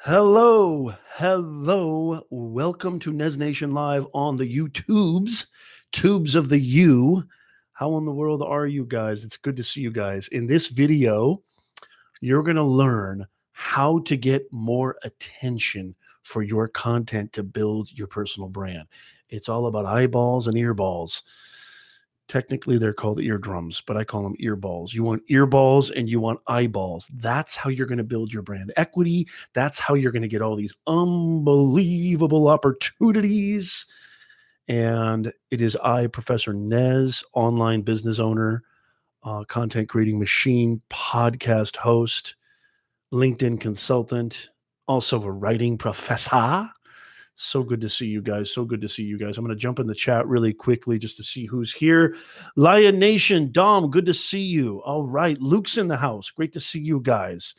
Hello. Welcome to Nez Nation Live on the tubes of the U. How in the world are you guys? It's good to see you guys. In this video, you're going to learn how to get more attention for your content to build your personal brand. It's all about eyeballs and earballs. Technically, they're called eardrums, but I call them earballs. You want earballs and you want eyeballs. That's how you're going to build your brand equity. That's how you're going to get all these unbelievable opportunities. And it is I, Professor Nez, online business owner, content creating machine, podcast host, LinkedIn consultant, also a writing professor. So good to see you guys. I'm going to jump in the chat really quickly just to see who's here. Lion Nation, Dom, good to see you. All right. Luke's in the house. Great to see you guys.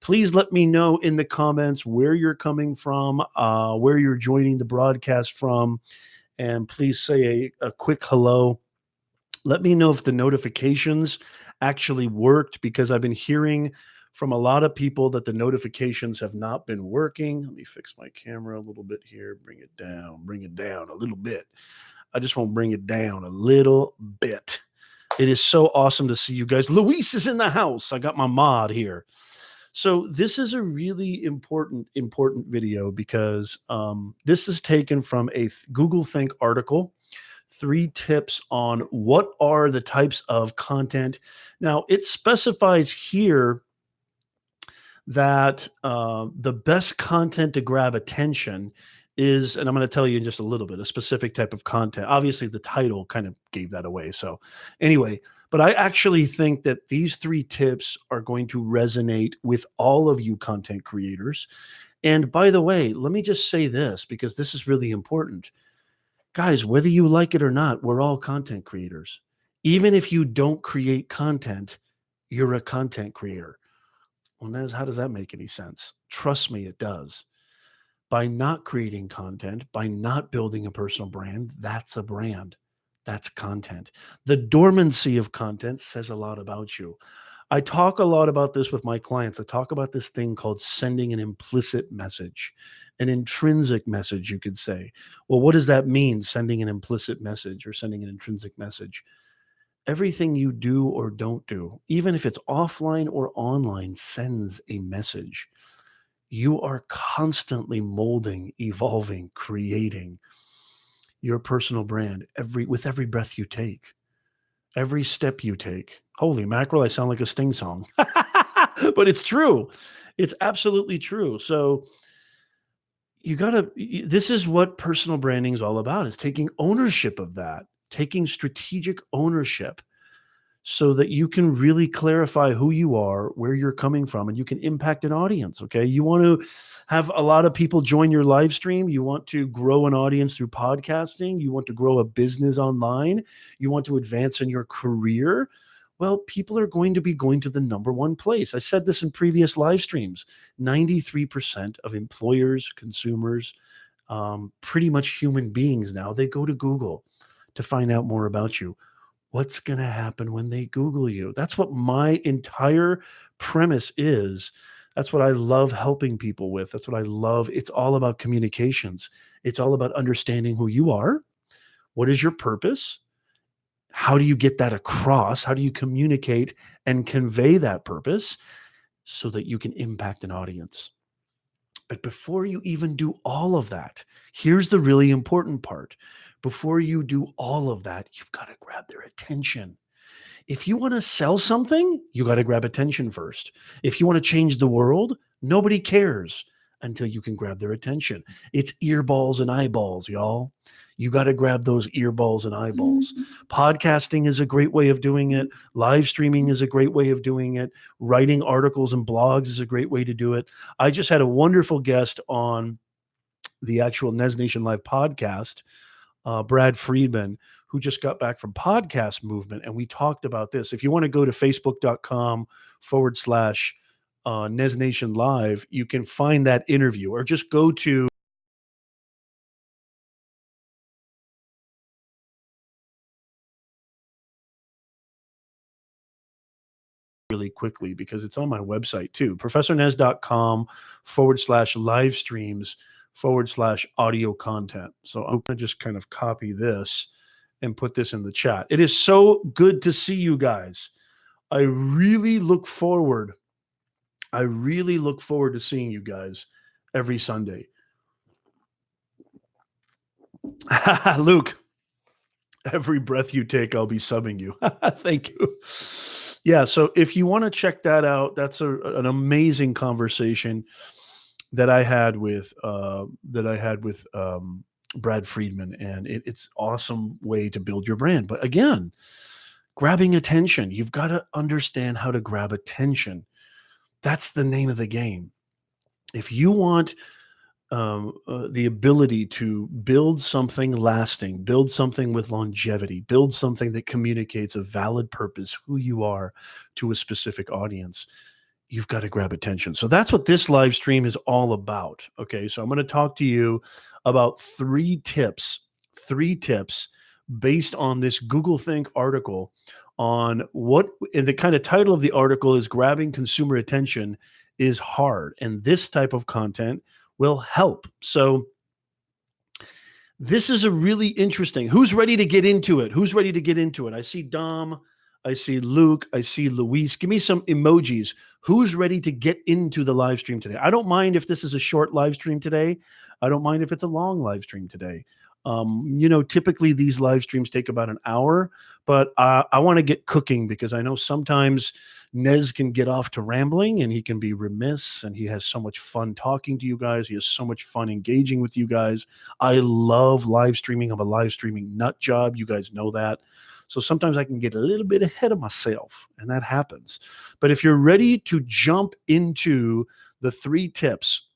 Please let me know in the comments where you're coming from, where you're joining the broadcast from, and please say a quick hello. Let me know if the notifications actually worked, because I've been hearing from a lot of people that the notifications have not been working. Let me fix my camera a little bit here. Bring it down a little bit. I just want to bring it down a little bit. It is so awesome to see you guys. Luis is in the house. I got my mod here. So this is a really important video, because this is taken from a Google Think article. 3 tips on what are the types of content. Now, it specifies here that the best content to grab attention is, and I'm going to tell you in just a little bit, a specific type of content. Obviously, the title kind of gave that away. So anyway, but I actually think that these 3 tips are going to resonate with all of you content creators. And by the way, let me just say this, because this is really important. Guys, whether you like it or not, we're all content creators. Even if you don't create content, you're a content creator. Well, Nez, how does that make any sense? Trust me, it does. By not creating content, by not building a personal brand, that's a brand. That's content. The dormancy of content says a lot about you. I talk a lot about this with my clients. I talk about this thing called sending an implicit message, an intrinsic message, you could say. Well, what does that mean, sending an implicit message or sending an intrinsic message? Everything you do or don't do, even if it's offline or online, sends a message. You are constantly molding, evolving, creating your personal brand with every breath you take, every step you take. Holy mackerel, I sound like a Sting song. But it's true. It's absolutely true. So this is what personal branding is all about, is taking ownership of that, taking strategic ownership, so that you can really clarify who you are, where you're coming from, and you can impact an audience. Okay. You want to have a lot of people join your live stream. You want to grow an audience through podcasting. You want to grow a business online. You want to advance in your career. Well, people are going to be going to the number one place. I said this in previous live streams. 93% of employers, consumers, pretty much human beings now, they go to Google to find out more about you. What's going to happen when they Google you? That's what my entire premise is. That's what I love helping people with. That's what I love. It's all about communications. It's all about understanding who you are. What is your purpose? How do you get that across? How do you communicate and convey that purpose so that you can impact an audience? But before you even do all of that, here's the really important part. Before you do all of that, you've got to grab their attention. If you want to sell something, you got to grab attention first. If you want to change the world, nobody cares until you can grab their attention. It's earballs and eyeballs, y'all. You got to grab those earballs and eyeballs. Podcasting is a great way of doing it. Live streaming is a great way of doing it. Writing articles and blogs is a great way to do it. I just had a wonderful guest on the actual Nez Nation Live podcast, Brad Friedman, who just got back from Podcast Movement. And we talked about this. If you want to go to facebook.com/Nez Nation Live, you can find that interview, or just go to really quickly, because it's on my website too, professornez.com live streams audio content. So I'm going to just kind of copy this and put this in the chat. It is so good to see you guys. I really look forward to seeing you guys every Sunday. Luke, every breath you take, I'll be subbing you. Thank you. Yeah, so if you want to check that out, that's an amazing conversation that I had with Brad Friedman, and it's awesome way to build your brand. But again, grabbing attention, you've got to understand how to grab attention. That's the name of the game. If you want the ability to build something lasting, build something with longevity, build something that communicates a valid purpose, who you are to a specific audience, you've got to grab attention. So that's what this live stream is all about. Okay. So I'm going to talk to you about three tips based on this Google Think article on and the kind of title of the article is Grabbing Consumer Attention is Hard. And this type of content will help. So this is a really interesting. Who's ready to get into it? I see Dom, I see Luke, I see Luis. Give me some emojis. Who's ready to get into the live stream today? I don't mind if this is a short live stream today. I don't mind if it's a long live stream today. Typically these live streams take about an hour, but I want to get cooking because I know sometimes Nez can get off to rambling and he can be remiss, and he has so much fun talking to you guys. He has so much fun engaging with you guys. I love live streaming. I'm a live streaming nut job. You guys know that. So sometimes I can get a little bit ahead of myself, and that happens. But if you're ready to jump into the 3 tips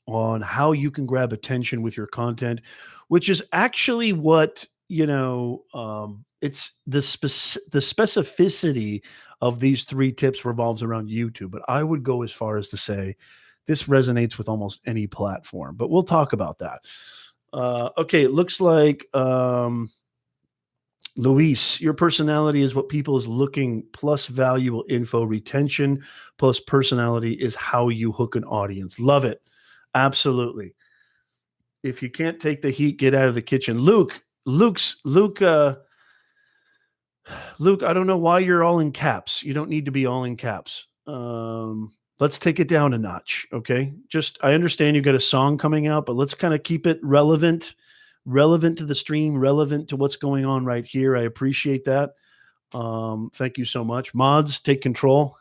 on how you can grab attention with your content, which is actually what, it's the specificity of these 3 tips revolves around YouTube. But I would go as far as to say this resonates with almost any platform, but we'll talk about that. Okay. It looks like, Luis, your personality is what people is looking, plus valuable info retention, plus personality is how you hook an audience. Love it. Absolutely. If you can't take the heat, get out of the kitchen. Luke, I don't know why you're all in caps. You don't need to be all in caps. Let's take it down a notch. Okay. I understand you got a song coming out, but let's kind of keep it relevant to the stream, relevant to what's going on right here. I appreciate that. Thank you so much. Mods, take control.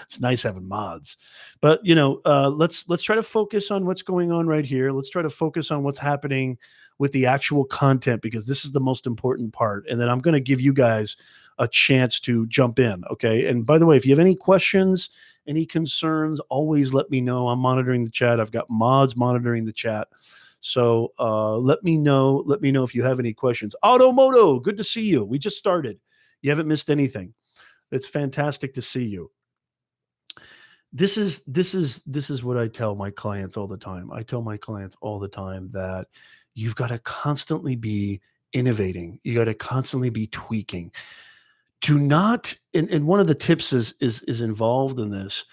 It's nice having mods, but let's try to focus on what's going on right here. Let's try to focus on what's happening with the actual content, because this is the most important part. And then I'm going to give you guys a chance to jump in. Okay. And by the way, if you have any questions, any concerns, always let me know. I'm monitoring the chat. I've got mods monitoring the chat. So let me know if you have any questions. Automoto, good to see you. We just started. You haven't missed anything. It's fantastic to see you. This is what I tell my clients all the time. I tell my clients all the time that you've got to constantly be innovating. You got to constantly be tweaking. Do not, and one of the tips is involved in this.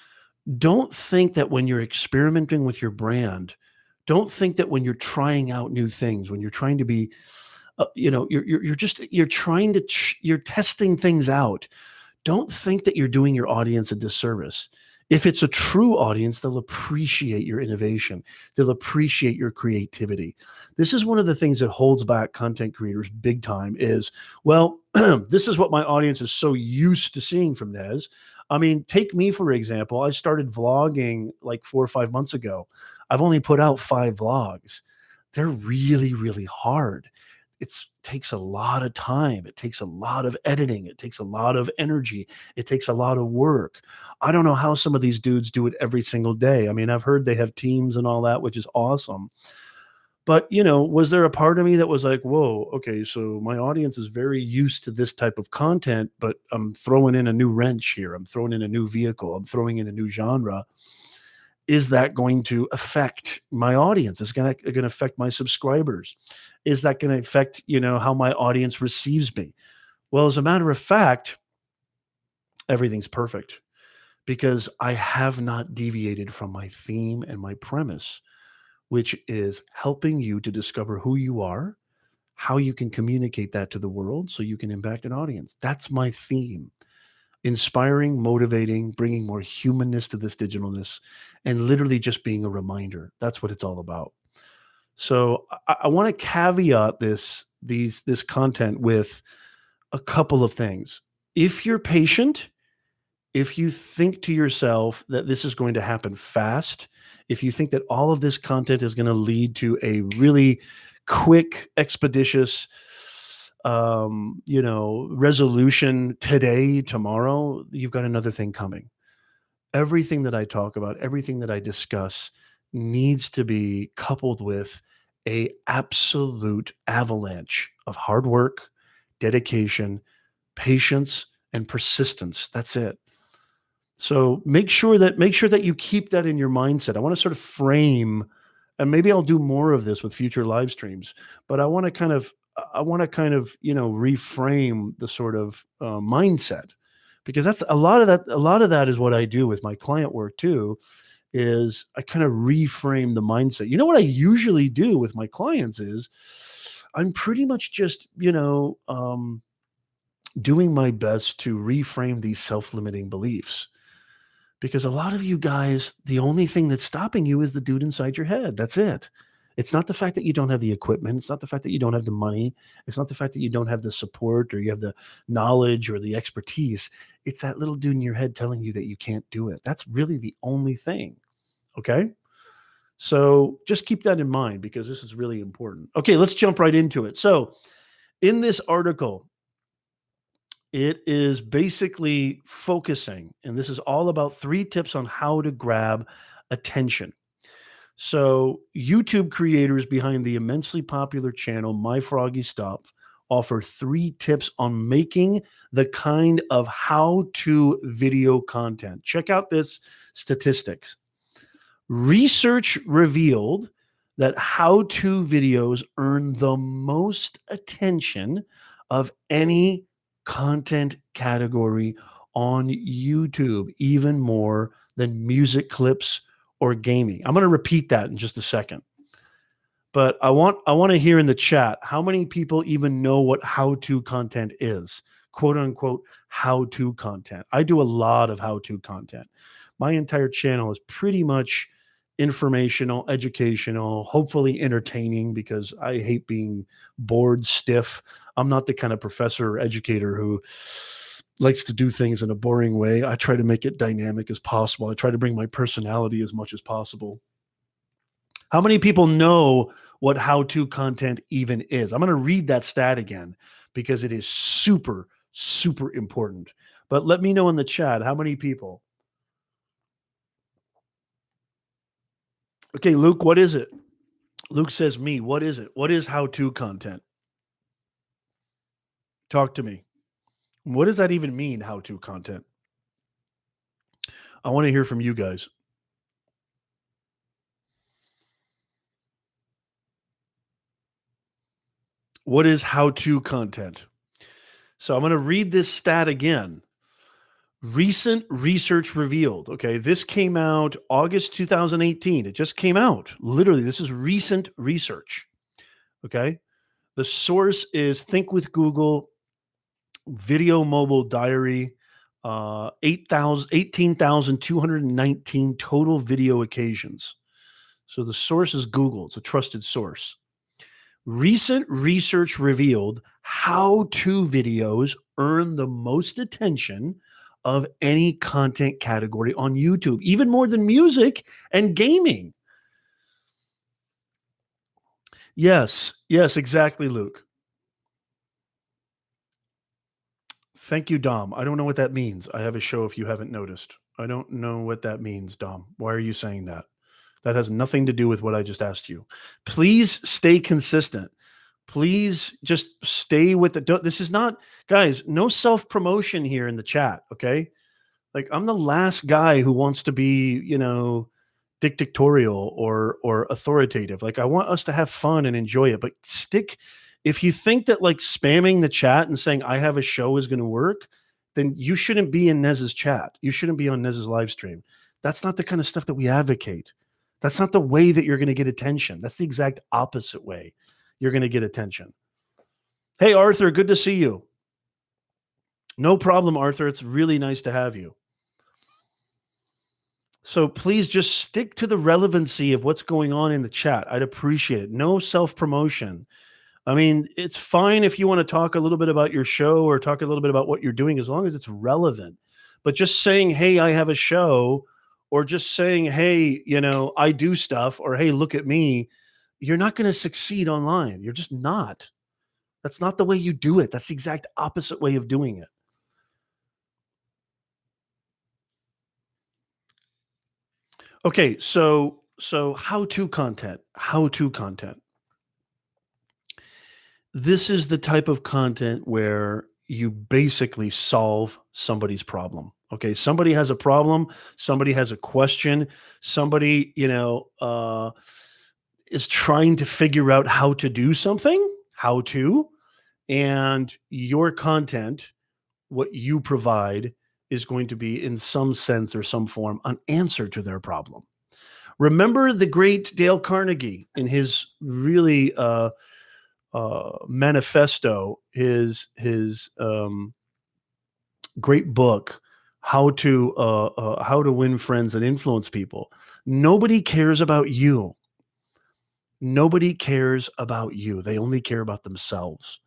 Don't think that when you're experimenting with your brand, don't think that when you're trying out new things, when you're trying to be, you're testing things out. Don't think that you're doing your audience a disservice. If it's a true audience, they'll appreciate your innovation. They'll appreciate your creativity. This is one of the things that holds back content creators big time is, well, this is what my audience is so used to seeing from Nez. I mean, take me, for example. I started vlogging like 4 or 5 months ago. I've only put out 5 vlogs. They're really, really hard. It takes a lot of time. It takes a lot of editing. It takes a lot of energy. It takes a lot of work. I don't know how some of these dudes do it every single day. I mean, I've heard they have teams and all that, which is awesome. But, was there a part of me that was like, whoa, okay, so my audience is very used to this type of content, but I'm throwing in a new wrench here. I'm throwing in a new vehicle. I'm throwing in a new genre. Is that going to affect my audience? Is it going to affect my subscribers? Is that going to affect, how my audience receives me? Well, as a matter of fact, everything's perfect, because I have not deviated from my theme and my premise, which is helping you to discover who you are, how you can communicate that to the world so you can impact an audience. That's my theme. Inspiring, motivating, bringing more humanness to this digitalness, and literally just being a reminder. That's what it's all about. So I want to caveat this content with a couple of things. If you're patient, if you think to yourself that this is going to happen fast, if you think that all of this content is going to lead to a really quick, expeditious, resolution today, tomorrow, you've got another thing coming. Everything that I talk about, everything that I discuss needs to be coupled with a absolute avalanche of hard work, dedication, patience, and persistence. That's it. So make sure that you keep that in your mindset. I want to sort of frame, and maybe I'll do more of this with future live streams, but I want to kind of reframe the sort of mindset, because that's a lot of that is what I do with my client work too, is I kind of reframe the mindset. You know what I usually do with my clients is I'm pretty much just, doing my best to reframe these self-limiting beliefs, because a lot of you guys, the only thing that's stopping you is the dude inside your head. That's it. It's not the fact that you don't have the equipment. It's not the fact that you don't have the money. It's not the fact that you don't have the support or you have the knowledge or the expertise. It's that little dude in your head telling you that you can't do it. That's really the only thing. Okay. So just keep that in mind, because this is really important. Okay. Let's jump right into it. So in this article, it is basically focusing, and this is all about 3 tips on how to grab attention. So, YouTube creators behind the immensely popular channel My Froggy Stuff offer 3 tips on making the kind of how-to video content. Check out this statistics. Research revealed that how-to videos earn the most attention of any content category on YouTube, even more than music clips or gaming. I'm going to repeat that in just a second. But I want to hear in the chat, how many people even know what how-to content is? Quote unquote how-to content. I do a lot of how-to content. My entire channel is pretty much informational, educational, hopefully entertaining, because I hate being bored stiff. I'm not the kind of professor or educator who likes to do things in a boring way. I try to make it dynamic as possible. I try to bring my personality as much as possible. How many people know what how-to content even is? I'm going to read that stat again, because it is super, super important. But let me know in the chat, how many people? Okay, Luke, what is it? Luke says me. What is it? What is how-to content? Talk to me. What does that even mean, how-to content? I want to hear from you guys. What is how-to content? So I'm going to read this stat again. Recent research revealed, okay, this came out August 2018. It just came out. Literally, this is recent research. Okay. The source is Think with Google, Video Mobile Diary, 18,219 total video occasions. So the source is Google. It's a trusted source. Recent research revealed how-to videos earn the most attention of any content category on YouTube, even more than music and gaming. Yes, yes, exactly, Luke. Thank you, Dom. I don't know what that means. I have a show if you haven't noticed. I don't know what that means, Dom. Why are you saying that? That has nothing to do with what I just asked you. Please stay consistent. Please just stay with the. This is not, guys, no self promotion here in the chat. Okay. Like, I'm the last guy who wants to be, dictatorial or authoritative. Like, I want us to have fun and enjoy it, but stick. If you think that like spamming the chat and saying I have a show is going to work, then you shouldn't be in Nez's chat. You shouldn't be on Nez's live stream. That's not the kind of stuff that we advocate. That's not the way that you're going to get attention. That's the exact opposite way you're going to get attention. Hey, Arthur, good to see you. No problem, Arthur. It's really nice to have you. So please just stick to the relevancy of what's going on in the chat. I'd appreciate it. No self-promotion. I mean, it's fine if you want to talk a little bit about your show or talk a little bit about what you're doing, as long as it's relevant. But just saying, hey, I have a show, or just saying, hey, I do stuff, or hey, look at me, you're not going to succeed online. You're just not. That's not the way you do it. That's the exact opposite way of doing it. Okay, so how-to content. How-to content. This is the type of content where you basically solve somebody's problem. Okay, somebody has a problem, somebody has a question, somebody, is trying to figure out how to do something, how to, and your content, what you provide, is going to be in some sense or some form an answer to their problem. Remember the great Dale Carnegie in his really manifesto, his great book, how to win friends and influence people. Nobody cares about you. Nobody cares about you. They only care about themselves.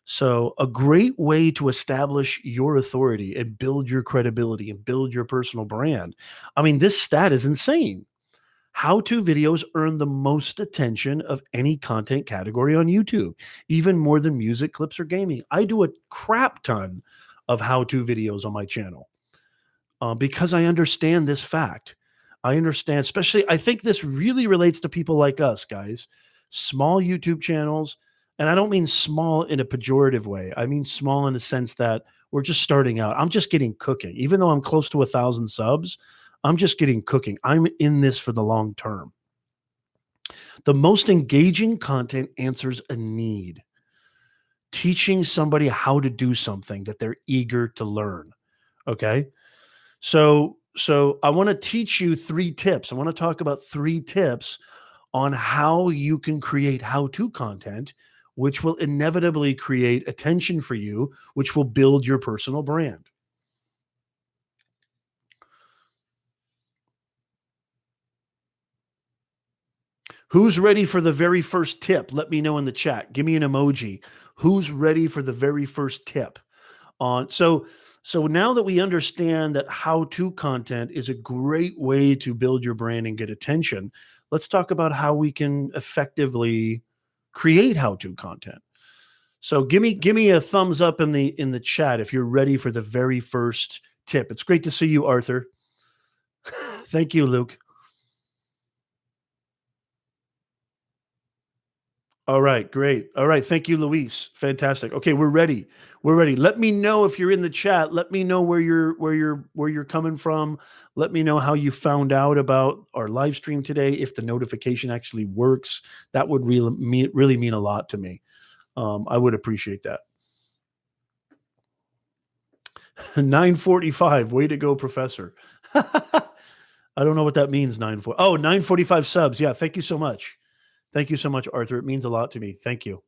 So a great way to establish your authority and build your credibility and build your personal brand. I mean, this stat is insane. How-to videos earn the most attention of any content category on YouTube, even more than music clips or gaming. I do a crap ton of how-to videos on my channel because I understand this fact. I understand, especially, I think this really relates to people like us, guys. Small YouTube channels, and I don't mean small in a pejorative way. I mean small in the sense that we're just starting out. I'm just getting cooking. Even though I'm close to 1,000 subs, I'm just getting cooking. I'm in this for the long term. The most engaging content answers a need. Teaching somebody how to do something that they're eager to learn. Okay? So I want to teach you 3 tips. I want to talk about 3 tips on how you can create how-to content, which will inevitably create attention for you, which will build your personal brand. Who's ready for the very first tip? Let me know in the chat. Give me an emoji. Who's ready for the very first tip? So now that we understand that how-to content is a great way to build your brand and get attention, let's talk about how we can effectively create how-to content. So give me a thumbs up in the chat if you're ready for the very first tip. It's great to see you, Arthur. Thank you, Luke. All right, great. All right, thank you, Luis. Fantastic. Okay, we're ready. We're ready. Let me know if you're in the chat. Let me know where you're coming from. Let me know how you found out about our live stream today. If the notification actually works, that would really mean a lot to me. I would appreciate that. 9:45. Way to go, Professor. I don't know what that means. 9:45 subs. Yeah, thank you so much. Thank you so much, Arthur. It means a lot to me. Thank you.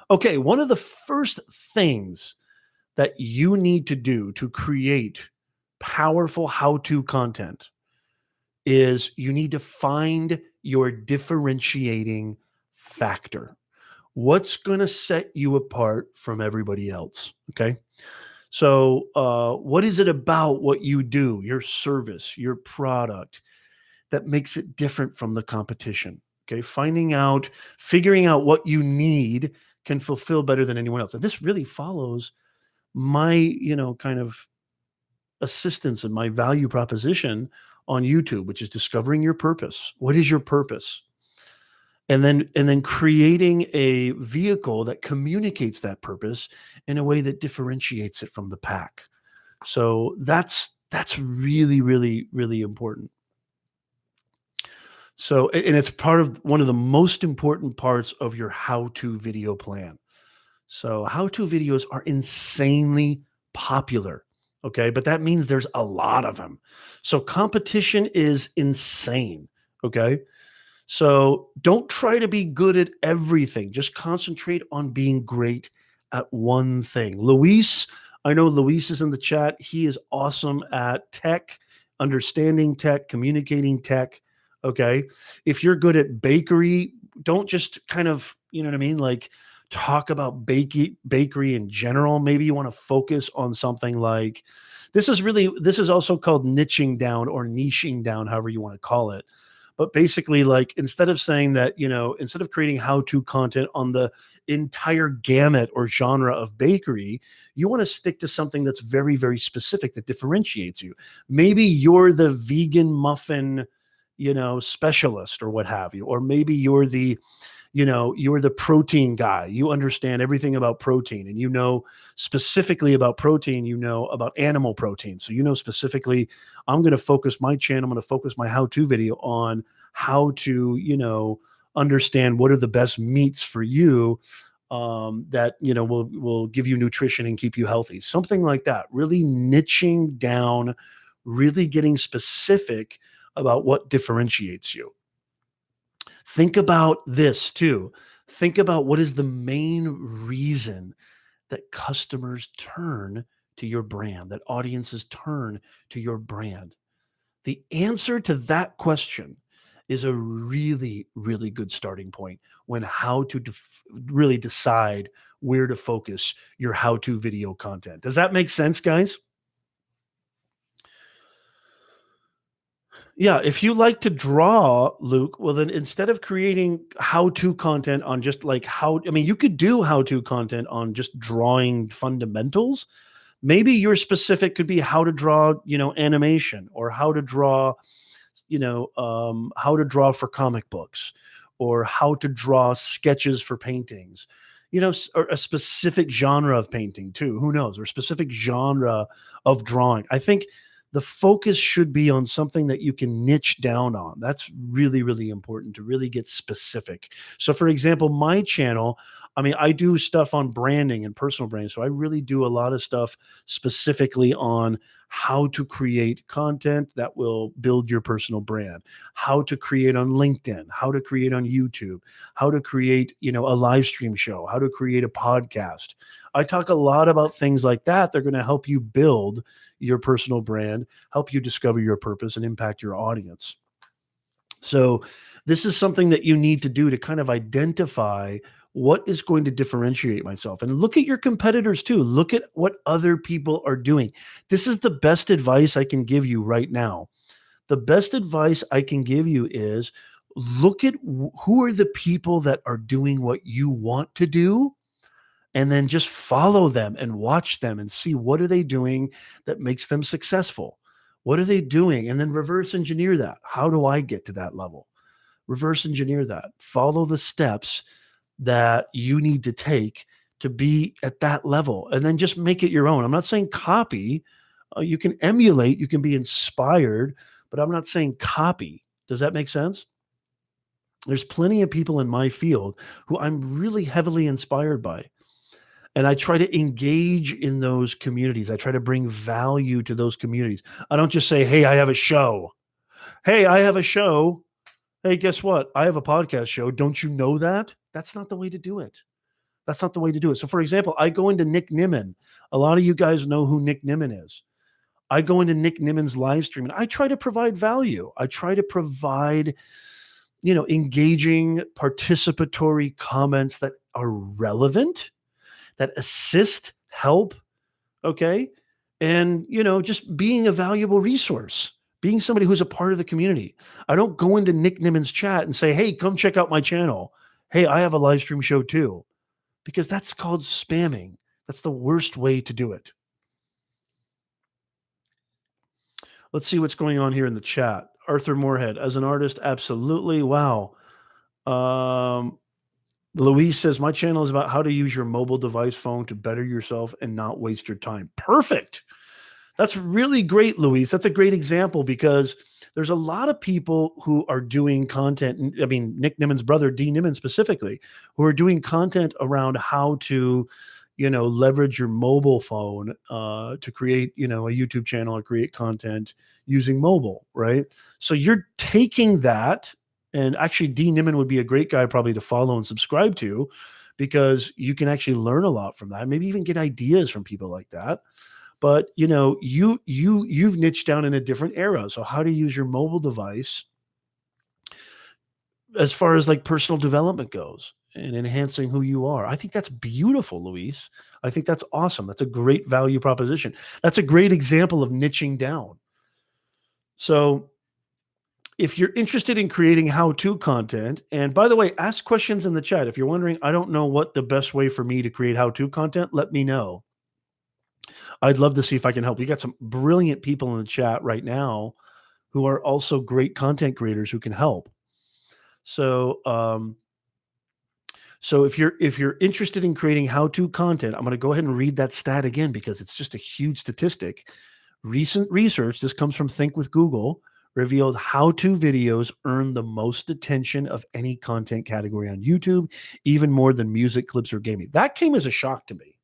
Okay, one of the first things that you need to do to create powerful how-to content is you need to find your differentiating factor. What's going to set you apart from everybody else? Okay. So, what is it about what you do, your service, your product, that makes it different from the competition? Okay. Figuring out what you need can fulfill better than anyone else. And this really follows my, kind of assistance and my value proposition on YouTube, which is discovering your purpose. What is your purpose? And then creating a vehicle that communicates that purpose in a way that differentiates it from the pack. So that's really, really, really important. So, and it's part of one of the most important parts of your how-to video plan. So how-to videos are insanely popular. Okay. But that means there's a lot of them. So competition is insane. Okay. So don't try to be good at everything. Just concentrate on being great at one thing. Luis, I know Luis is in the chat. He is awesome at tech, understanding tech, communicating tech. Okay. If you're good at bakery, don't just kind of, you know what I mean? Like talk about bakery in general. Maybe you want to focus on something like this is also called niching down or niching down, however you want to call it. But basically, like instead of saying that, instead of creating how-to content on the entire gamut or genre of bakery, you want to stick to something that's very, very specific that differentiates you. Maybe you're the vegan muffin, specialist or what have you, or maybe you're the protein guy. You understand everything about protein, and specifically about protein, about animal protein. So specifically, I'm going to focus my channel, I'm going to focus my how-to video on how to, understand what are the best meats for you, that will give you nutrition and keep you healthy. Something like that. Really niching down, really getting specific about what differentiates you. Think about this too. Think about what is the main reason that customers turn to your brand, that audiences turn to your brand. The answer to that question is a really, really good starting point when how to really decide where to focus your how-to video content. Does that make sense, guys? Yeah, if you like to draw, Luke, well, then instead of creating how-to content on just like you could do how-to content on just drawing fundamentals. Maybe your specific could be how to draw, animation, or how to draw for comic books, or how to draw sketches for paintings, or a specific genre of painting too. Who knows? Or a specific genre of drawing. I think the focus should be on something that you can niche down on. That's really, really important to really get specific. So, for example, my channel, I do stuff on branding and personal branding. So I really do a lot of stuff specifically on how to create content that will build your personal brand, how to create on LinkedIn, how to create on YouTube, how to create, a live stream show, how to create a podcast. I talk a lot about things like that. They're going to help you build your personal brand, help you discover your purpose, and impact your audience. So this is something that you need to do to kind of identify what is going to differentiate myself, and look at your competitors too. Look at what other people are doing. This is the best advice I can give you right now. The best advice I can give you is look at who are the people that are doing what you want to do, and then just follow them and watch them and see what are they doing that makes them successful. What are they doing? And then reverse engineer that. How do I get to that level? Reverse engineer that. Follow the steps that you need to take to be at that level, and then just make it your own. I'm not saying copy. You can emulate, you can be inspired, but I'm not saying copy. Does that make sense? There's plenty of people in my field who I'm really heavily inspired by. And I try to engage in those communities. I try to bring value to those communities. I don't just say, hey, I have a show. Hey, I have a show. Hey, guess what? I have a podcast show. Don't you know that? That's not the way to do it. That's not the way to do it. So, for example, I go into Nick Nimmin. A lot of you guys know who Nick Nimmin is. I go into Nick Nimmin's live stream and I try to provide value. I try to provide, engaging, participatory comments that are relevant, that assist, help, okay? And, just being a valuable resource, being somebody who's a part of the community. I don't go into Nick Nimmin's chat and say, hey, come check out my channel. Hey, I have a live stream show too, because that's called spamming. That's the worst way to do it. Let's see what's going on here in the chat. Arthur Moorhead, as an artist, absolutely. Wow. Louise says, my channel is about how to use your mobile device phone to better yourself and not waste your time. Perfect. That's really great, Louise. That's a great example, because there's a lot of people who are doing content. Nick Nimmin's brother, D. Nimmin specifically, who are doing content around how to, leverage your mobile phone to create, a YouTube channel or create content using mobile, right? So you're taking that, and actually, D. Nimmin would be a great guy probably to follow and subscribe to, because you can actually learn a lot from that. Maybe even get ideas from people like that. But you've niched down in a different era. So how to use your mobile device as far as like personal development goes and enhancing who you are. I think that's beautiful, Luis. I think that's awesome. That's a great value proposition. That's a great example of niching down. So if you're interested in creating how-to content, and by the way, ask questions in the chat. If you're wondering, I don't know what the best way for me to create how-to content, let me know. I'd love to see if I can help. We got some brilliant people in the chat right now who are also great content creators who can help. So, so if you're interested in creating how-to content, I'm going to go ahead and read that stat again because it's just a huge statistic. Recent research, this comes from Think with Google, revealed how-to videos earn the most attention of any content category on YouTube, even more than music clips or gaming. That came as a shock to me.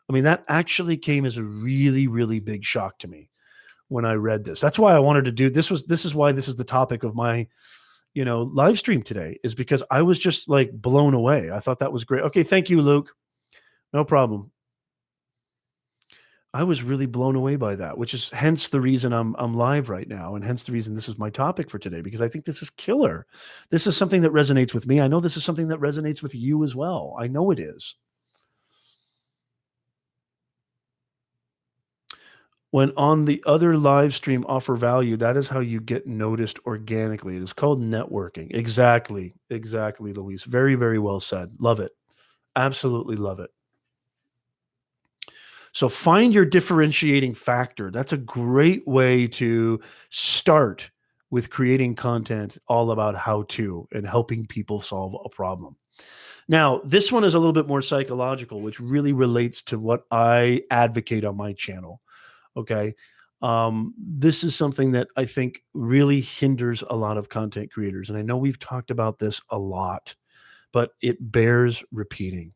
I mean, that actually came as a really, really big shock to me when I read this. That's why I wanted to do this. This is why this is the topic of my live stream today, is because I was just like blown away. I thought that was great. Okay, thank you, Luke. No problem. I was really blown away by that, which is hence the reason I'm live right now, and hence the reason this is my topic for today, because I think this is killer. This is something that resonates with me. I know this is something that resonates with you as well. I know it is. When on the other live stream offer value, that is how you get noticed organically. It is called networking. Exactly. Exactly, Luis. Very, very well said. Love it. Absolutely love it. So find your differentiating factor. That's a great way to start with creating content all about how to and helping people solve a problem. Now, this one is a little bit more psychological, which really relates to what I advocate on my channel. Okay. This is something that I think really hinders a lot of content creators. And I know we've talked about this a lot, but it bears repeating.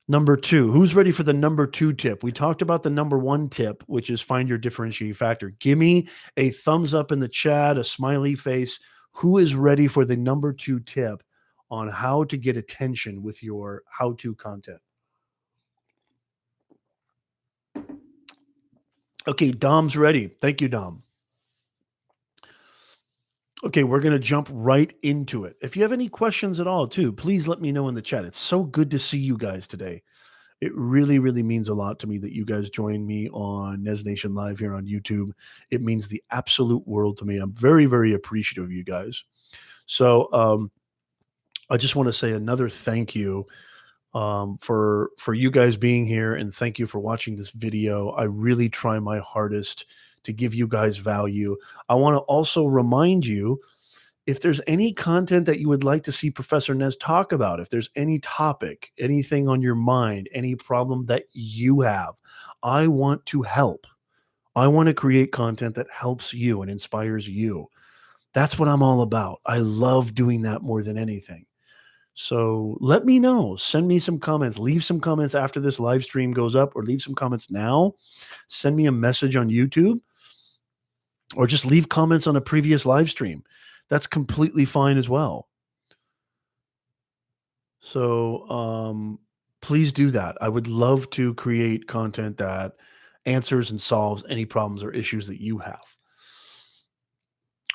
Number two, who's ready for the number two tip? We talked about the number one tip, which is find your differentiating factor. Give me a thumbs up in the chat, a smiley face. Who is ready for the number two tip on how to get attention with your how-to content? Okay, Dom's ready. Thank you, Dom. Okay, we're going to jump right into it. If you have any questions at all, too, please let me know in the chat. It's so good to see you guys today. It really, really means a lot to me that you guys join me on Nez Nation Live here on YouTube. It means the absolute world to me. I'm very, very appreciative of you guys. So I just want to say another thank you for you guys being here, and thank you for watching this video. I really try my hardest to give you guys value. I want to also remind you, if there's any content that you would like to see Professor Nez talk about, if there's any topic, anything on your mind, any problem that you have, I want to help. I want to create content that helps you and inspires you. That's what I'm all about. I love doing that more than anything. So let me know. Send me some comments. Leave some comments after this live stream goes up, or leave some comments now. Send me a message on YouTube, or just leave comments on a previous live stream. That's completely fine as well. So please do that. I would love to create content that answers and solves any problems or issues that you have.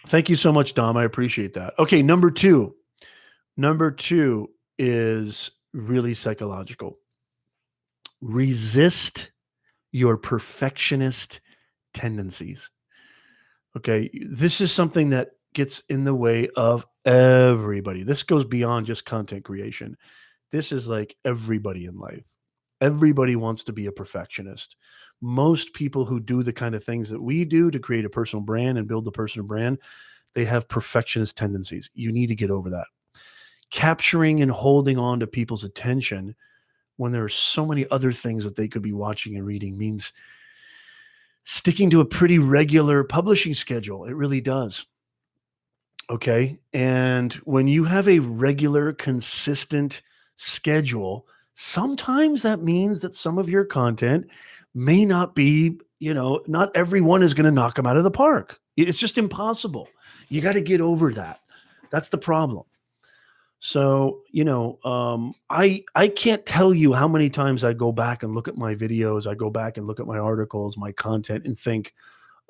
Thank you so much, Dom. I appreciate that. Okay, number two. Number two is really psychological. Resist your perfectionist tendencies. Okay, this is something that gets in the way of everybody. This goes beyond just content creation. This is like everybody in life. Everybody wants to be a perfectionist. Most people who do the kind of things that we do to create a personal brand and build a personal brand, they have perfectionist tendencies. You need to get over that. Capturing and holding on to people's attention when there are so many other things that they could be watching and reading means sticking to a pretty regular publishing schedule. It really does. Okay. And when you have a regular, consistent schedule, Sometimes that means that some of your content may not be, not everyone is going to knock them out of the park. It's just impossible. You got to get over that. That's the problem. So, I can't tell you how many times I go back and look at my videos, I go back and look at my articles, my content, and think,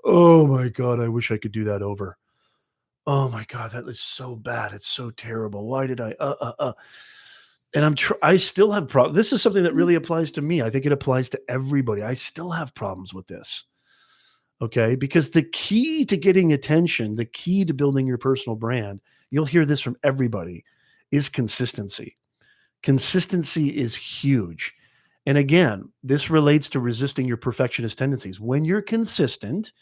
"Oh my god, I wish I could do that over. Oh my god, that is so bad. It's so terrible. Why did I And I still have problems. This is something that really applies to me. I think it applies to everybody. I still have problems with this. Okay? Because the key to getting attention, the key to building your personal brand, you'll hear this from everybody, is consistency. Consistency is huge. And again, this relates to resisting your perfectionist tendencies. When you're consistent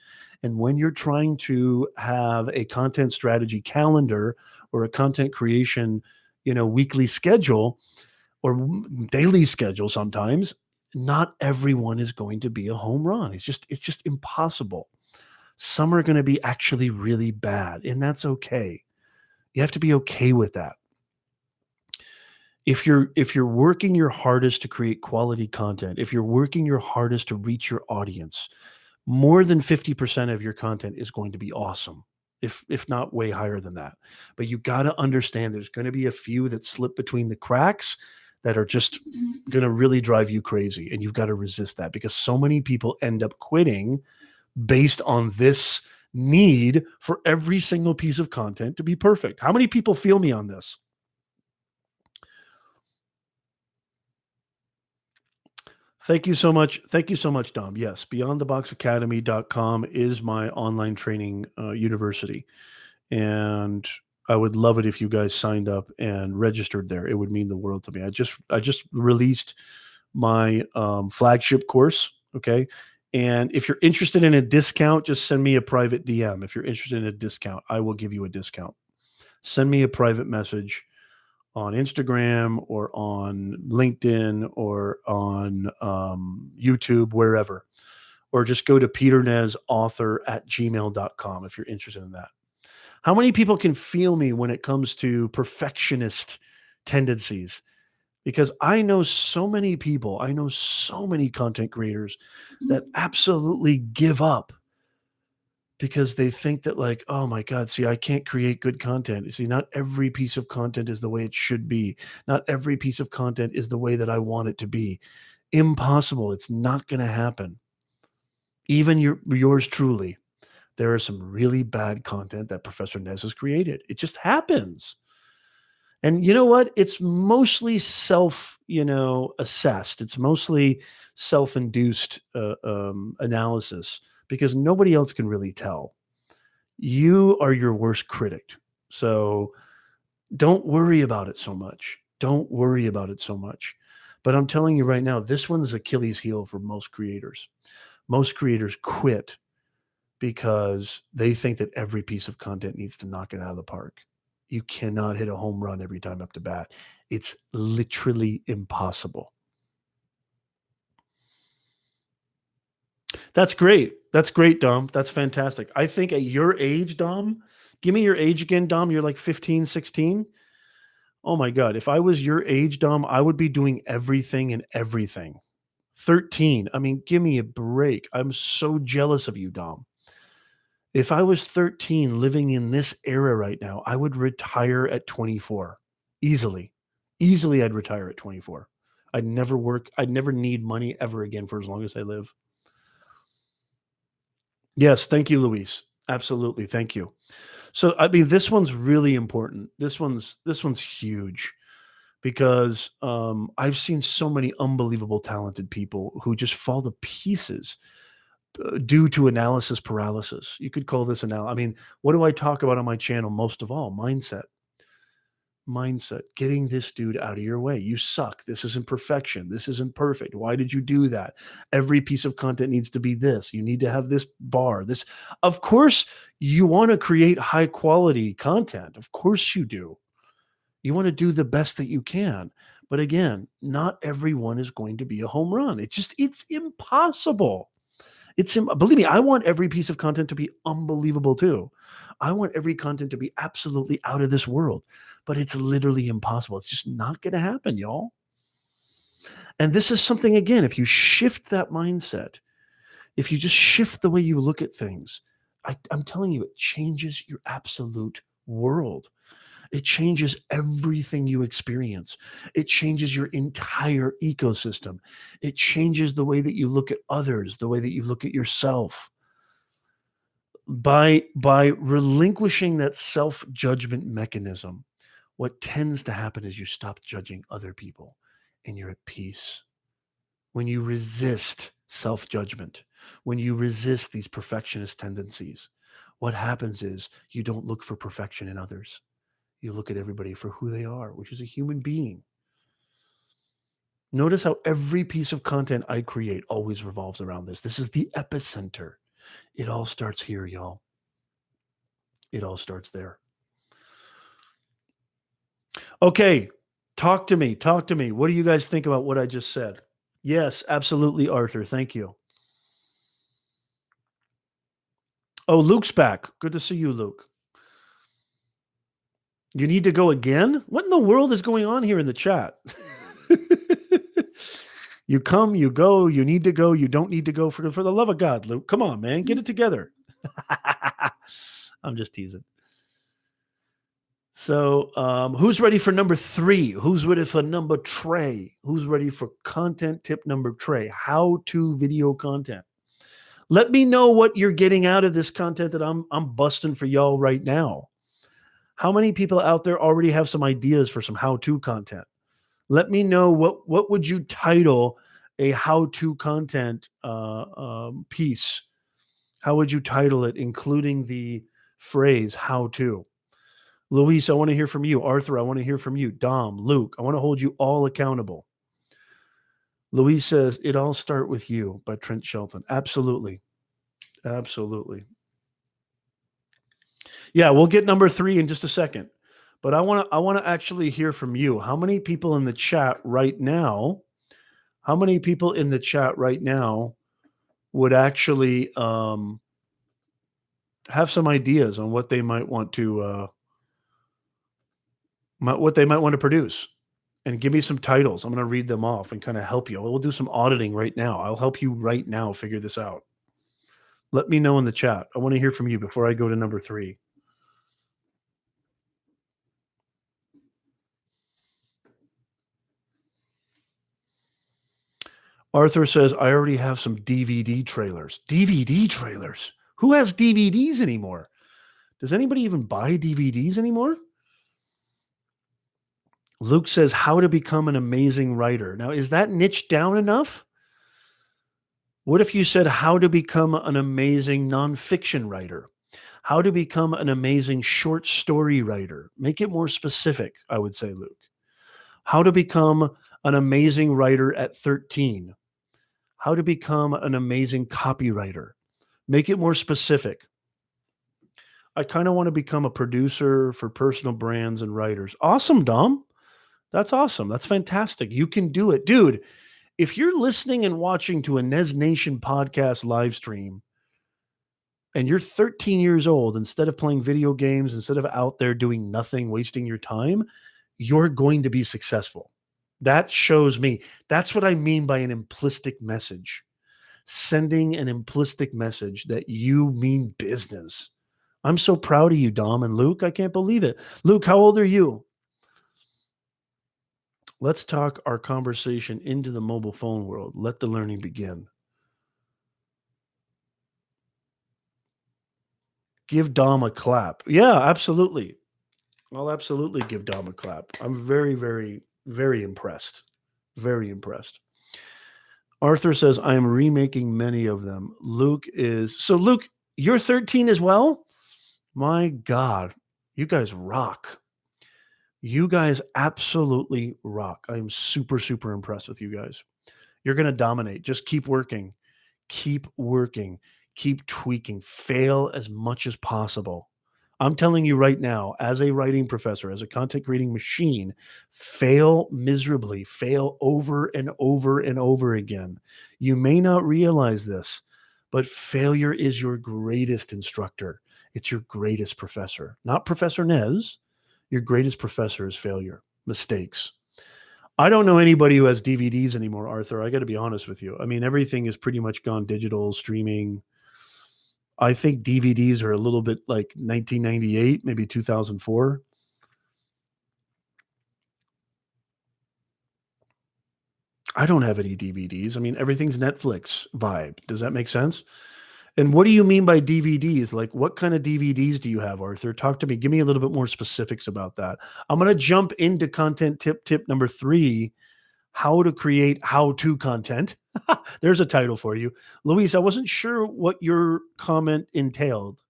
and when you're trying to have a content strategy calendar or a content creation, weekly schedule or daily schedule sometimes, not everyone is going to be a home run. It's just impossible. Some are going to be actually really bad, and that's okay. You have to be okay with that. If you're working your hardest to create quality content, if you're working your hardest to reach your audience, more than 50% of your content is going to be awesome, if not way higher than that. But you got to understand there's going to be a few that slip between the cracks that are just going to really drive you crazy, and you've got to resist that because so many people end up quitting based on this need for every single piece of content to be perfect. How many people feel me on this? Thank you so much. Thank you so much, Dom. Yes, beyondtheboxacademy.com is my online training university. And I would love it if you guys signed up and registered there. It would mean the world to me. I just released my flagship course. Okay. And if you're interested in a discount, just send me a private DM. If you're interested in a discount, I will give you a discount. Send me a private message on Instagram or on LinkedIn or on YouTube, wherever, or just go to peternezauthor@gmail.com if you're interested in that. How many people can feel me when it comes to perfectionist tendencies? Because I know so many content creators that absolutely give up because they think that like, "Oh my god, see, I can't create good content. See, not every piece of content is the way it should be. Not every piece of content is the way that I want it to be." Impossible. It's not gonna happen. Even yours truly. There is some really bad content that Professor Nez has created. It just happens. And you know what? It's mostly assessed. It's mostly self-induced analysis because nobody else can really tell. You are your worst critic. So don't worry about it so much. Don't worry about it so much. But I'm telling you right now, this one's Achilles heel for most creators. Most creators quit because they think that every piece of content needs to knock it out of the park. You cannot hit a home run every time up to bat. It's literally impossible. That's great. That's great, Dom. That's fantastic. I think at your age, Dom, give me your age again, Dom. You're like 15, 16. Oh my God. If I was your age, Dom, I would be doing everything and everything. 13. I mean, give me a break. I'm so jealous of you, Dom. If I was 13 living in this era right now, I would retire at 24 easily. Easily, I'd retire at 24. I'd never work. I'd never need money ever again for as long as I live. Yes. Thank you, Luis. Absolutely. Thank you. So, I mean, this one's really important. This one's huge because I've seen so many unbelievable talented people who just fall to pieces due to analysis paralysis. You could call this I mean, what do I talk about on my channel most of all? Mindset. Mindset. Getting this dude out of your way. You suck. This isn't perfection. This isn't perfect. Why did you do that? Every piece of content needs to be this. You need to have this bar. This. Of course, you want to create high quality content. Of course you do. You want to do the best that you can. But again, not everyone is going to be a home run. It's impossible. Believe me, I want every piece of content to be unbelievable too. I want every content to be absolutely out of this world, but it's literally impossible. It's just not going to happen, y'all. And this is something, again, if you shift that mindset, if you just shift the way you look at things, I'm telling you, it changes your absolute world. It changes everything you experience. It changes your entire ecosystem. It changes the way that you look at others, the way that you look at yourself. By relinquishing that self-judgment mechanism, what tends to happen is you stop judging other people and you're at peace. When you resist self-judgment, when you resist these perfectionist tendencies, what happens is you don't look for perfection in others. You look at everybody for who they are, which is a human being. Notice how every piece of content I create always revolves around this. This is the epicenter. It all starts here, y'all. It all starts there. Okay, talk to me. Talk to me. What do you guys think about what I just said? Yes, absolutely, Arthur. Thank you. Oh, Luke's back. Good to see you, Luke. You need to go again? What in the world is going on here in the chat? You come, you go, you need to go, you don't need to go. For the love of God, Luke, come on, man, get it together. I'm just teasing. So, who's ready for number 3? Who's ready for number tray? Who's ready for content tip number tray? How to video content. Let me know what you're getting out of this content that I'm busting for y'all right now. How many people out there already have some ideas for some how-to content? Let me know what would you title a how-to content piece? How would you title it, including the phrase "how to"? Luis, I want to hear from you. Arthur, I want to hear from you. Dom, Luke, I want to hold you all accountable. Luis says, "It all start with you" by Trent Shelton. Absolutely. Absolutely. Yeah, we'll get number 3 in just a second. But I want to actually hear from you. How many people in the chat right now? How many people in the chat right now would actually have some ideas on what they might want to what they might want to produce? And give me some titles. I'm going to read them off and kind of help you. We'll do some auditing right now. I'll help you right now figure this out. Let me know in the chat. I want to hear from you before I go to number 3. Arthur says, I already have some DVD trailers. DVD trailers? Who has DVDs anymore? Does anybody even buy DVDs anymore? Luke says, how to become an amazing writer. Now, is that niche down enough? What if you said how to become an amazing nonfiction writer? How to become an amazing short story writer? Make it more specific, I would say, Luke. How to become an amazing writer at 13. How to become an amazing copywriter. Make it more specific. I kind of want to become a producer for personal brands and writers. Awesome, Dom. That's awesome. That's fantastic. You can do it. Dude, if you're listening and watching to a Nez Nation podcast live stream and you're 13 years old, instead of playing video games, instead of out there doing nothing, wasting your time, you're going to be successful. That shows me. That's what I mean by an implicit message. Sending an implicit message that you mean business. I'm so proud of you, Dom and Luke. I can't believe it. Luke, how old are you? Let's talk our conversation into the mobile phone world. Let the learning begin. Give Dom a clap. Yeah, absolutely. I'll absolutely give Dom a clap. I'm very, very, very impressed. Very impressed. Arthur says, I am remaking many of them. Luke is. So, Luke, you're 13 as well? My God, you guys rock. You guys absolutely rock. I am super, super impressed with you guys. You're going to dominate. Just keep working. Keep working. Keep tweaking. Fail as much as possible. I'm telling you right now, as a writing professor, as a content creating machine, fail miserably, fail over and over and over again. You may not realize this, but failure is your greatest instructor. It's your greatest professor. Not Professor Nez. Your greatest professor is failure, mistakes. I don't know anybody who has DVDs anymore, Arthur. I got to be honest with you. I mean, everything has pretty much gone digital, streaming. I think DVDs are a little bit like 1998, maybe 2004. I don't have any DVDs. I mean, everything's Netflix vibe. Does that make sense? And what do you mean by DVDs? Like, what kind of DVDs do you have, Arthur? Talk to me. Give me a little bit more specifics about that. I'm going to jump into content tip number 3, how to create how-to content. There's a title for you. Luis, I wasn't sure what your comment entailed.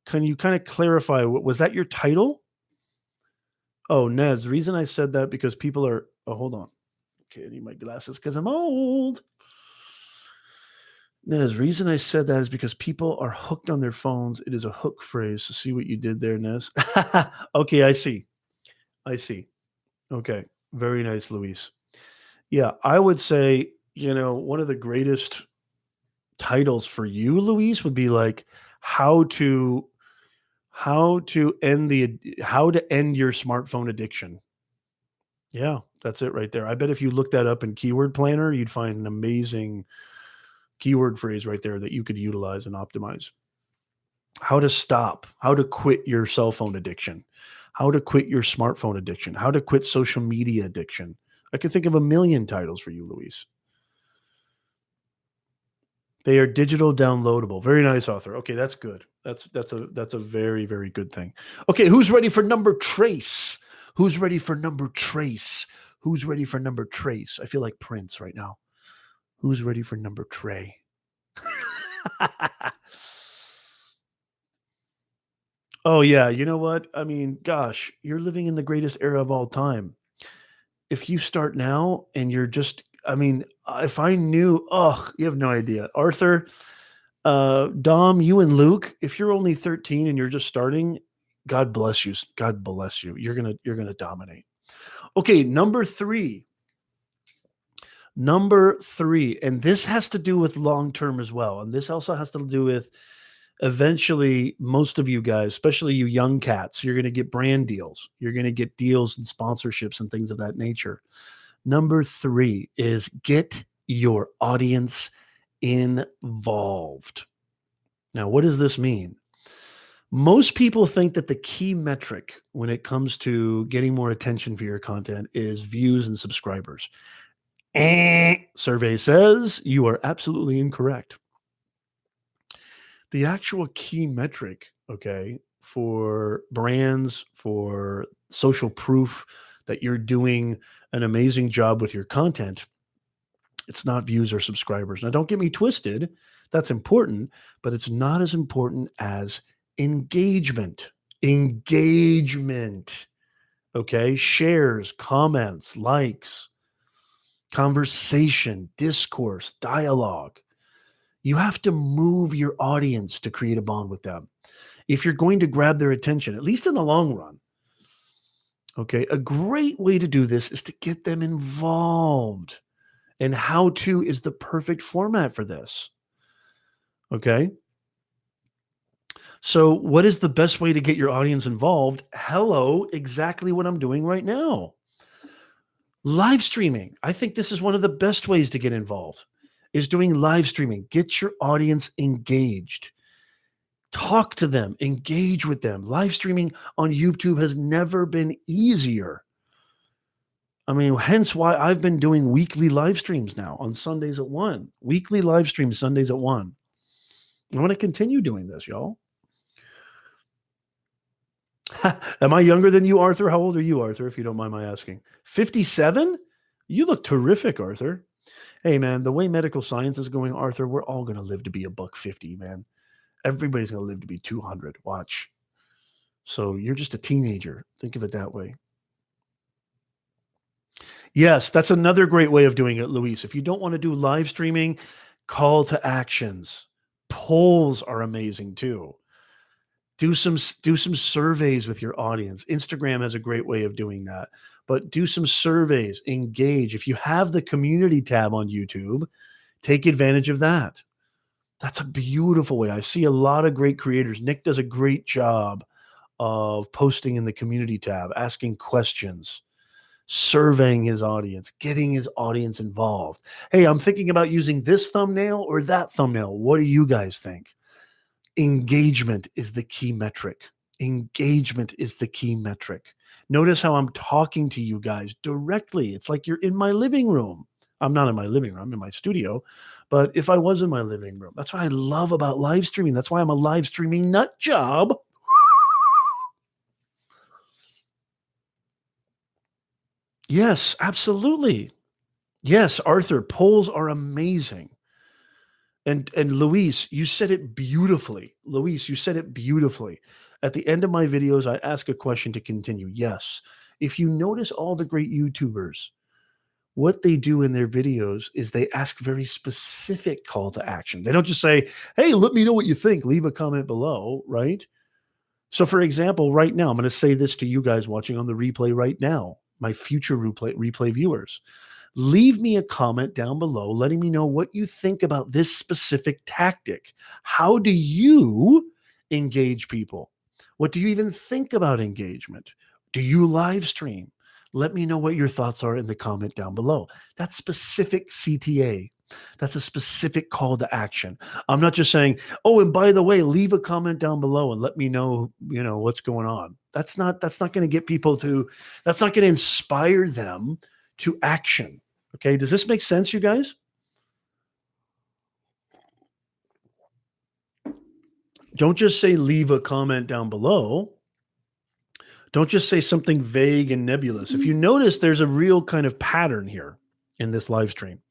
Can you kind of clarify? Was that your title? Oh, Nez, the reason I said that because people are, oh, hold on. Okay, I need my glasses because I'm old. Nez, reason I said that is because people are hooked on their phones. It is a hook phrase. So see what you did there, Nez. Okay, I see. I see. Okay, very nice, Luis. Yeah, I would say, one of the greatest titles for you, Luis, would be like how to how to end your smartphone addiction. Yeah, that's it right there. I bet if you look that up in Keyword Planner, you'd find an amazing keyword phrase right there that you could utilize and optimize. How to stop, how to quit your cell phone addiction, how to quit your smartphone addiction, how to quit social media addiction. I could think of a million titles for you, Luis. They are digital downloadable. Very nice, author. Okay, that's good. That's a very, very good thing. Okay, who's ready for number trace? Who's ready for number trace? Who's ready for number trace? I feel like Prince right now. Who's ready for number tray? Oh yeah, you know what? I mean, gosh, you're living in the greatest era of all time. If you start now and you're just, I mean, if I knew, oh, you have no idea. Arthur, Dom, you and Luke, if you're only 13 and you're just starting, God bless you. God bless you. You're gonna dominate. Okay, number 3. Number 3, and this has to do with long term as well. And this also has to do with eventually most of you guys, especially you young cats, you're going to get brand deals. You're going to get deals and sponsorships and things of that nature. Number 3 is get your audience involved. Now, what does this mean? Most people think that the key metric when it comes to getting more attention for your content is views and subscribers. Survey says you are absolutely incorrect. The actual key metric, okay, for brands, for social proof that you're doing an amazing job with your content, it's not views or subscribers. Now, don't get me twisted. That's important, but it's not as important as engagement. Engagement. Okay. Shares, comments, likes, conversation, discourse, dialogue. You have to move your audience to create a bond with them. If you're going to grab their attention, at least in the long run, okay, a great way to do this is to get them involved. And how to is the perfect format for this. Okay. So, what is the best way to get your audience involved? Hello, exactly what I'm doing right now. Live streaming. I think this is one of the best ways to get involved is doing live streaming. Get your audience engaged. Talk to them, engage with them. Live streaming on YouTube has never been easier. I mean, hence why I've been doing weekly live streams now on Sundays at 1. Weekly live streams Sundays at 1. I want to continue doing this, y'all. Am I younger than you, Arthur? How old are you, Arthur, if you don't mind my asking? 57? You look terrific, Arthur. Hey, man, the way medical science is going, Arthur, we're all going to live to be $150, man. Everybody's going to live to be 200. Watch. So you're just a teenager. Think of it that way. Yes, that's another great way of doing it, Luis. If you don't want to do live streaming, call to actions. Polls are amazing too. Do some surveys with your audience. Instagram has a great way of doing that. But do some surveys, engage. If you have the community tab on YouTube, take advantage of that. That's a beautiful way. I see a lot of great creators. Nick does a great job of posting in the community tab, asking questions. surveying his audience, getting his audience involved. Hey, I'm thinking about using this thumbnail or that thumbnail. What do you guys think? Engagement is the key metric. Engagement is the key metric. Notice how I'm talking to you guys directly. It's like you're in my living room. I'm not in my living room, I'm in my studio. But if I was in my living room, that's what I love about live streaming. That's why I'm a live streaming nut job. Yes, absolutely. Yes, Arthur, polls are amazing. And Luis, you said it beautifully. Luis, you said it beautifully. At the end of my videos, I ask a question to continue. Yes. If you notice all the great YouTubers, what they do in their videos is they ask very specific call to action. They don't just say, "Hey, let me know what you think. Leave a comment below," right? So for example, right now, I'm going to say this to you guys watching on the replay right now, my future replay viewers. Leave me a comment down below letting me know what you think about this specific tactic. How do you engage people? What do you even think about engagement? Do you live stream? Let me know what your thoughts are in the comment down below. That's specific CTA. That's a specific call to action. I'm not just saying, "Oh, and by the way, leave a comment down below and let me know, what's going on." That's not going to get people to that's not going to inspire them to action. Okay, does this make sense, you guys? Don't just say leave a comment down below. Don't just say something vague and nebulous. If you notice, there's a real kind of pattern here in this live stream.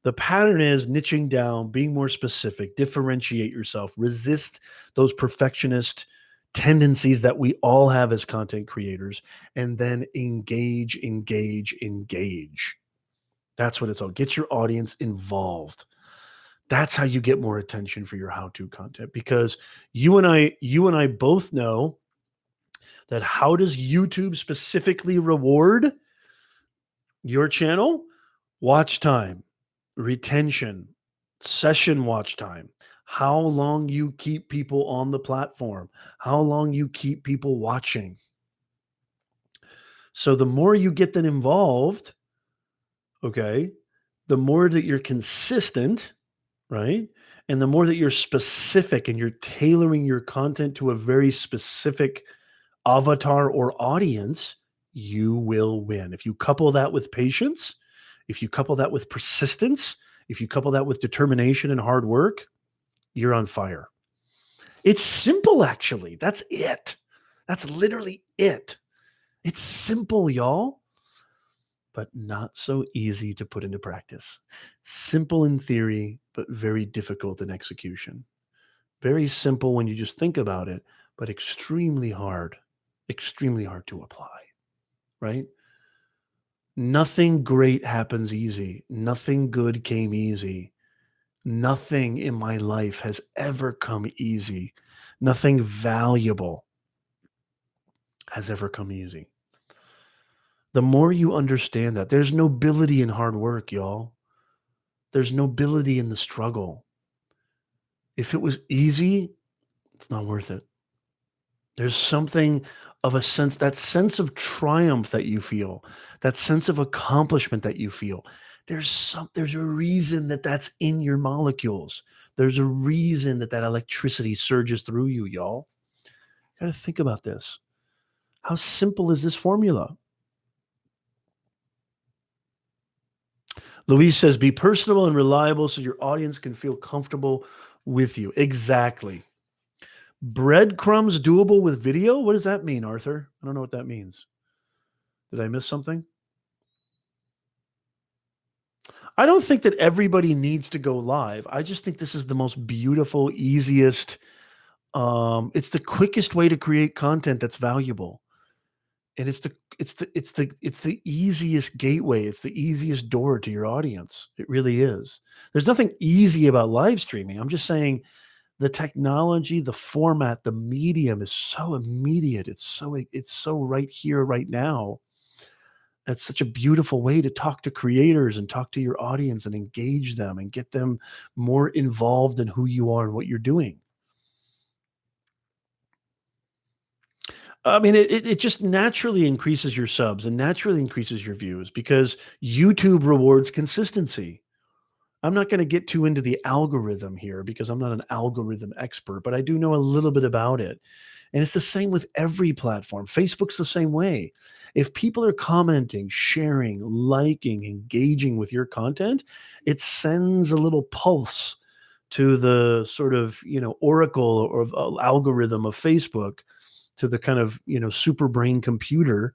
The pattern is niching down, being more specific, differentiate yourself, resist those perfectionist tendencies that we all have as content creators, and then engage, engage, engage. That's what it's all. Get your audience involved. That's how you get more attention for your how-to content, because you and I both know that how does YouTube specifically reward your channel? Watch time, retention, session watch time, how long you keep people on the platform, how long you keep people watching. So the more you get them involved, okay, the more that you're consistent, right? And the more that you're specific and you're tailoring your content to a very specific avatar or audience, you will win. If you couple that with patience, if you couple that with persistence, if you couple that with determination and hard work, you're on fire. It's simple, actually. That's it. That's literally it. It's simple, y'all, but not so easy to put into practice. Simple in theory, but very difficult in execution. Very simple when you just think about it, but extremely hard to apply, right? Nothing great happens easy. Nothing good came easy. Nothing in my life has ever come easy. Nothing valuable has ever come easy. The more you understand that, there's nobility in hard work, y'all. There's nobility in the struggle. If it was easy, it's not worth it. There's something of a sense, that sense of triumph that you feel, that sense of accomplishment that you feel. There's a reason that that's in your molecules. There's a reason that that electricity surges through you, y'all. You got to think about this. How simple is this formula? Louise says, be personable and reliable so your audience can feel comfortable with you. Exactly. Breadcrumbs doable with video? What does that mean, Arthur? I don't know what that means. Did I miss something? I don't think that everybody needs to go live. I just think this is the most beautiful, easiest, it's the quickest way to create content that's valuable. And it's the easiest gateway. It's the easiest door to your audience. It really is. There's nothing easy about live streaming. I'm just saying the technology, the format, the medium is so immediate. It's so right here, right now. That's such a beautiful way to talk to creators and talk to your audience and engage them and get them more involved in who you are and what you're doing. I mean, it just naturally increases your subs and naturally increases your views because YouTube rewards consistency. I'm not gonna get too into the algorithm here because I'm not an algorithm expert, but I do know a little bit about it. And it's the same with every platform. Facebook's the same way. If people are commenting, sharing, liking, engaging with your content, it sends a little pulse to the sort of, oracle or algorithm of Facebook, to the kind of, super brain computer,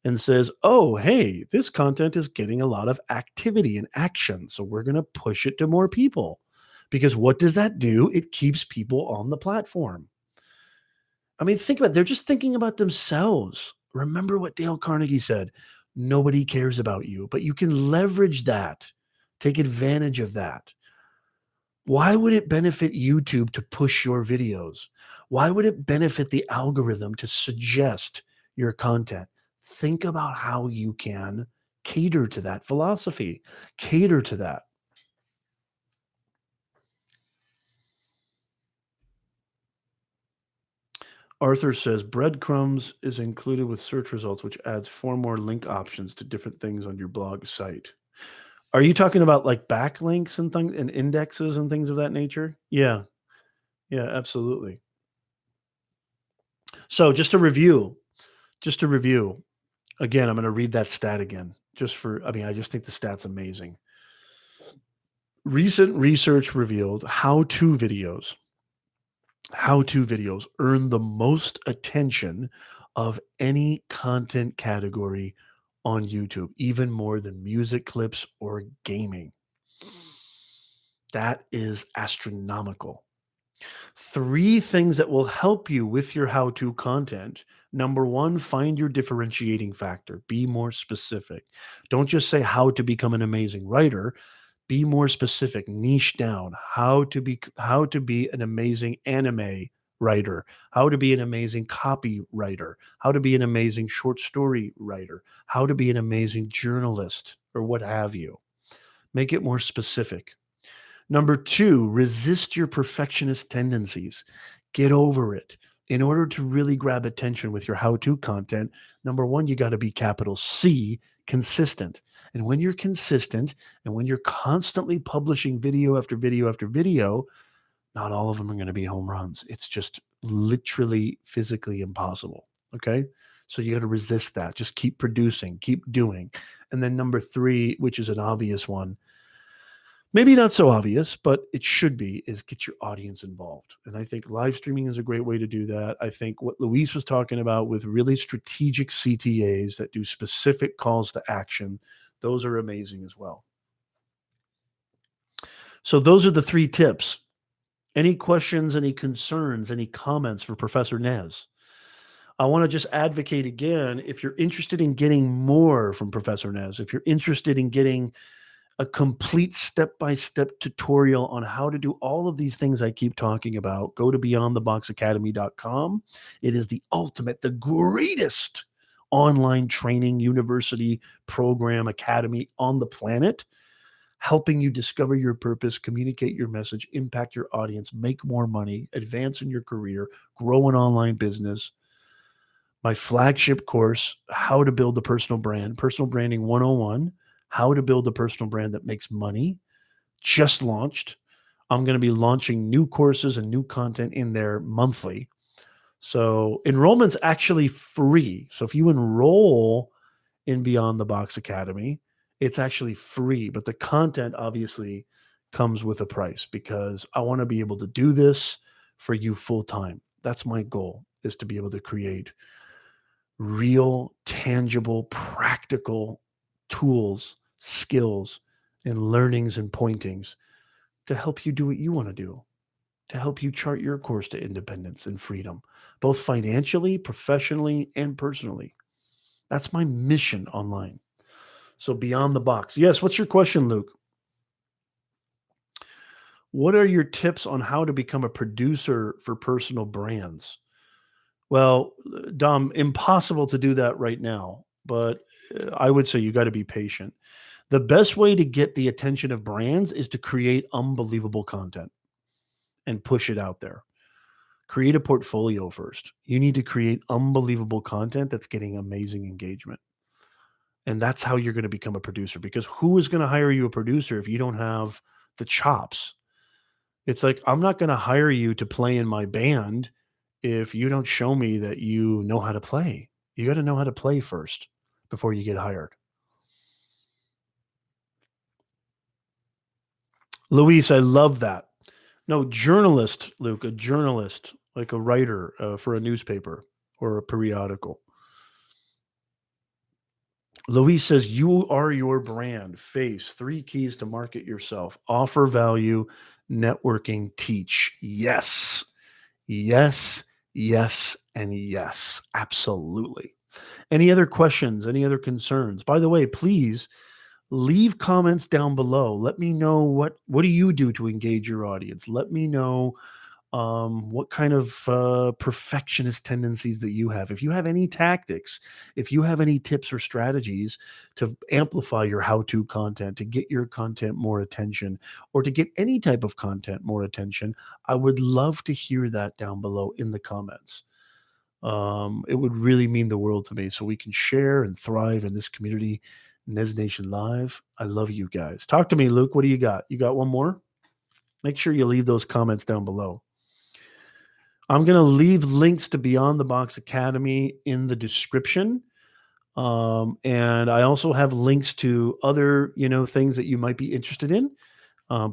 and says, "Oh, hey, this content is getting a lot of activity and action. So we're going to push it to more people." Because what does that do? It keeps people on the platform. I mean, think about it. They're just thinking about themselves. Remember what Dale Carnegie said: nobody cares about you, but you can leverage that, take advantage of that. Why would it benefit YouTube to push your videos? Why would it benefit the algorithm to suggest your content? Think about how you can cater to that philosophy, cater to that. Arthur says breadcrumbs is included with search results, which adds 4 more link options to different things on your blog site. Are you talking about like backlinks and things and indexes and things of that nature? Yeah, yeah, absolutely. So just to review, again, I'm going to read that stat again. I mean, I just think the stat's amazing. Recent research revealed how to videos earn the most attention of any content category on YouTube, even more than music clips or gaming. That is astronomical. 3 things that will help you with your how to content. Number one, find your differentiating factor. Be more specific. Don't just say how to become an amazing writer. Be more specific, niche down. How to be an amazing anime writer, how to be an amazing copywriter, how to be an amazing short story writer, how to be an amazing journalist, or what have you. Make it more specific. Number 2, resist your perfectionist tendencies. Get over it. In order to really grab attention with your how-to content, number 1, you gotta be capital C, consistent. And when you're consistent and when you're constantly publishing video after video after video, not all of them are gonna be home runs. It's just literally physically impossible, okay? So you gotta resist that. Just keep producing, keep doing. And then number 3, which is an obvious one, maybe not so obvious, but it should be, is get your audience involved. And I think live streaming is a great way to do that. I think what Luis was talking about with really strategic CTAs that do specific calls to action, those are amazing as well. So those are the 3 tips. Any questions, any concerns, any comments for Professor Nez? I want to just advocate again, if you're interested in getting more from Professor Nez, if you're interested in getting a complete step-by-step tutorial on how to do all of these things I keep talking about, go to beyondtheboxacademy.com. It is the ultimate, the greatest online training university program academy on the planet, helping you discover your purpose, communicate your message, impact your audience, make more money, advance in your career, grow an online business. My flagship course, How to Build a Personal Brand, Personal Branding 101, how to build a personal brand that makes money, just launched. I'm going to be launching new courses and new content in there monthly. So enrollment's actually free. So if you enroll in Beyond the Box Academy, it's actually free, but the content obviously comes with a price because I want to be able to do this for you full time. That's my goal, is to be able to create real, tangible, practical tools, skills, and learnings and pointings to help you do what you want to do, to help you chart your course to independence and freedom, both financially, professionally, and personally. That's my mission online. So beyond the box. Yes, what's your question, Luke? What are your tips on how to become a producer for personal brands? Well, Dom, impossible to do that right now, but I would say you got to be patient. The best way to get the attention of brands is to create unbelievable content and push it out there. Create a portfolio first. You need to create unbelievable content that's getting amazing engagement. And that's how you're going to become a producer, because who is going to hire you a producer if you don't have the chops? It's like, I'm not going to hire you to play in my band if you don't show me that you know how to play. You got to know how to play first before you get hired. Luis, I love that. No, journalist, Luke, a journalist, like a writer for a newspaper or a periodical. Luis says, you are your brand, face, 3 keys to market yourself, offer value, networking, teach. Yes, yes, yes, and yes. Absolutely. Any other questions? Any other concerns? By the way, please leave comments down below. Let me know what do you do to engage your audience. Let me know what kind of perfectionist tendencies that you have. If you have any tactics, if you have any tips or strategies to amplify your how-to content, to get your content more attention, or to get any type of content more attention, I would love to hear that down below in the comments. It would really mean the world to me, so we can share and thrive in this community. Nez Nation Live. I love you guys. Talk to me, Luke. What do you got? You got one more? Make sure you leave those comments down below. I'm going to leave links to Beyond the Box Academy in the description. And I also have links to other, things that you might be interested in.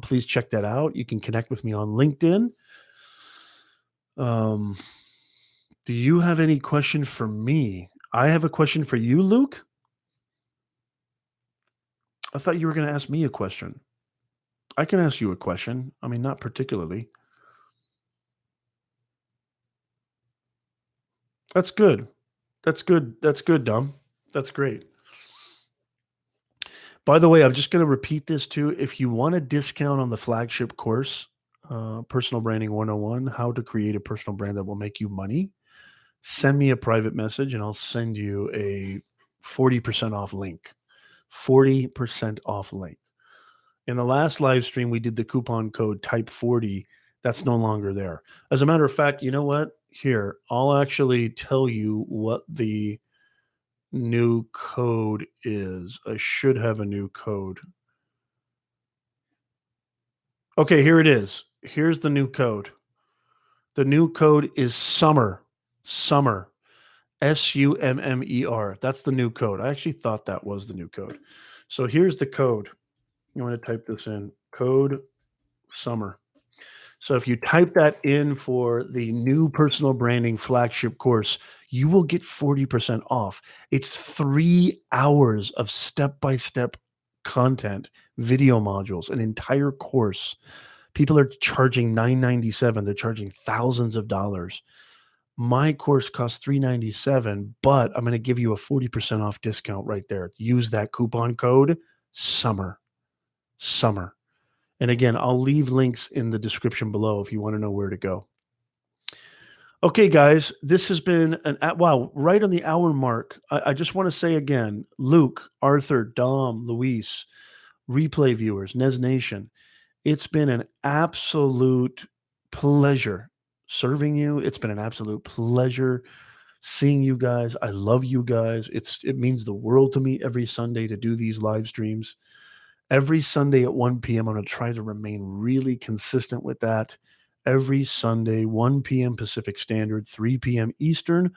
Please check that out. You can connect with me on LinkedIn. Um, do you have any question for me? I have a question for you, Luke. I thought you were going to ask me a question. I can ask you a question. I mean, not particularly. That's good. That's good. That's good, Dom. That's great. By the way, I'm just going to repeat this too. If you want a discount on the flagship course, Personal Branding 101, how to create a personal brand that will make you money, send me a private message and I'll send you a 40% off link. 40% off link. In the last live stream, we did the coupon code type 40. That's no longer there. As a matter of fact, you know what? Here, I'll actually tell you what the new code is. I should have a new code. Okay, here it is. Here's the new code. The new code is summer. Summer. SUMMER. That's the new code. I actually thought that was the new code. So here's the code. You want to type this in. Code summer. So if you type that in for the new personal branding flagship course, you will get 40% off. It's 3 hours of step-by-step content, video modules, an entire course. People are charging $997. They're charging thousands of dollars. My course costs $397, but I'm going to give you a 40% off discount right there. Use that coupon code SUMMER. SUMMER. And again, I'll leave links in the description below if you want to know where to go. Okay, guys, this has been wow, right on the hour mark. I just want to say again, Luke, Arthur, Dom, Luis, replay viewers, Nez Nation, it's been an absolute pleasure serving you. It's been an absolute pleasure seeing you guys. I love you guys. It means the world to me every Sunday to do these live streams. Every Sunday at 1 p.m., I'm going to try to remain really consistent with that. Every Sunday, 1 p.m. Pacific Standard, 3 p.m. Eastern,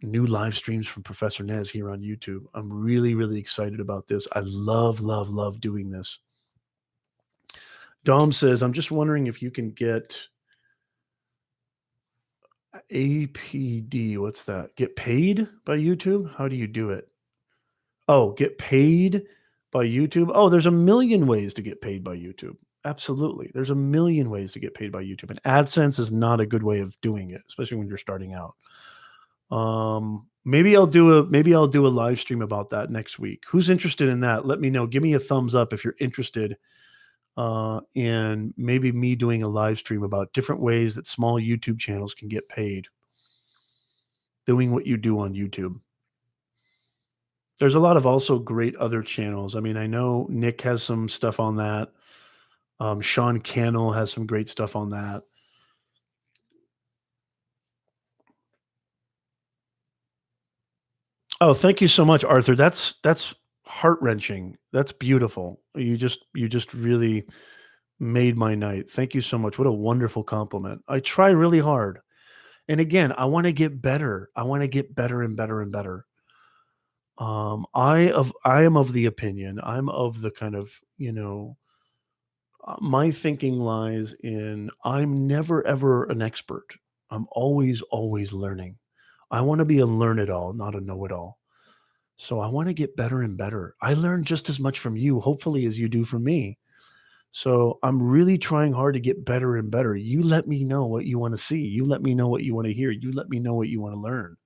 new live streams from Professor Nez here on YouTube. I'm really, really excited about this. I love, love, love doing this. Dom says, I'm just wondering if you can get APD. What's that? Get paid by YouTube? How do you do it? Oh, get paid by YouTube? Oh, there's a million ways to get paid by YouTube. Absolutely. There's a million ways to get paid by YouTube. And AdSense is not a good way of doing it, especially when you're starting out. Maybe I'll do a live stream about that next week. Who's interested in that? Let me know. Give me a thumbs up if you're interested in maybe me doing a live stream about different ways that small YouTube channels can get paid doing what you do on YouTube. There's a lot of also great other channels. I mean, I know Nick has some stuff on that. Sean Cannell has some great stuff on that. Oh, thank you so much, Arthur. That's heart-wrenching. That's beautiful. You just really made my night. Thank you so much. What a wonderful compliment. I try really hard. And again, I want to get better. I want to get better and better and better. I am of the opinion. I'm of the kind of, my thinking lies in I'm never ever an expert. I'm always learning. I want to be a learn it all, not a know it all. So I want to get better and better. I learn just as much from you, hopefully, as you do from me. So I'm really trying hard to get better and better. You let me know what you want to see. You let me know what you want to hear. You let me know what you want to learn.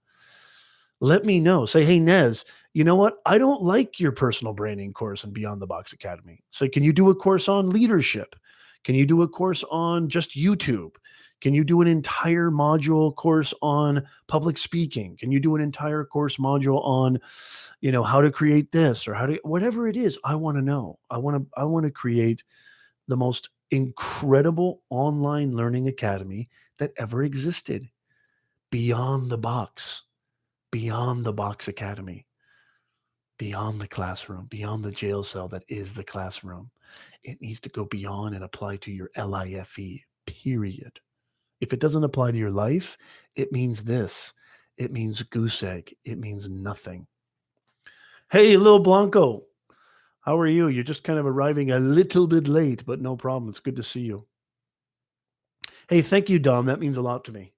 Let me know. Say, hey, Nez, you know what? I don't like your personal branding course in Beyond the Box Academy. So, can you do a course on leadership? Can you do a course on just YouTube? Can you do an entire module course on public speaking? Can you do an entire course module on, how to create this or how to whatever it is? I want to know. I want to create the most incredible online learning academy that ever existed. Beyond the box. Beyond the box academy, beyond the classroom, beyond the jail cell that is the classroom. It needs to go beyond and apply to your life, period. If it doesn't apply to your life, it means this. It means goose egg. It means nothing. Hey, Lil Blanco, how are you? You're just kind of arriving a little bit late, but no problem. It's good to see you. Hey, thank you, Dom. That means a lot to me.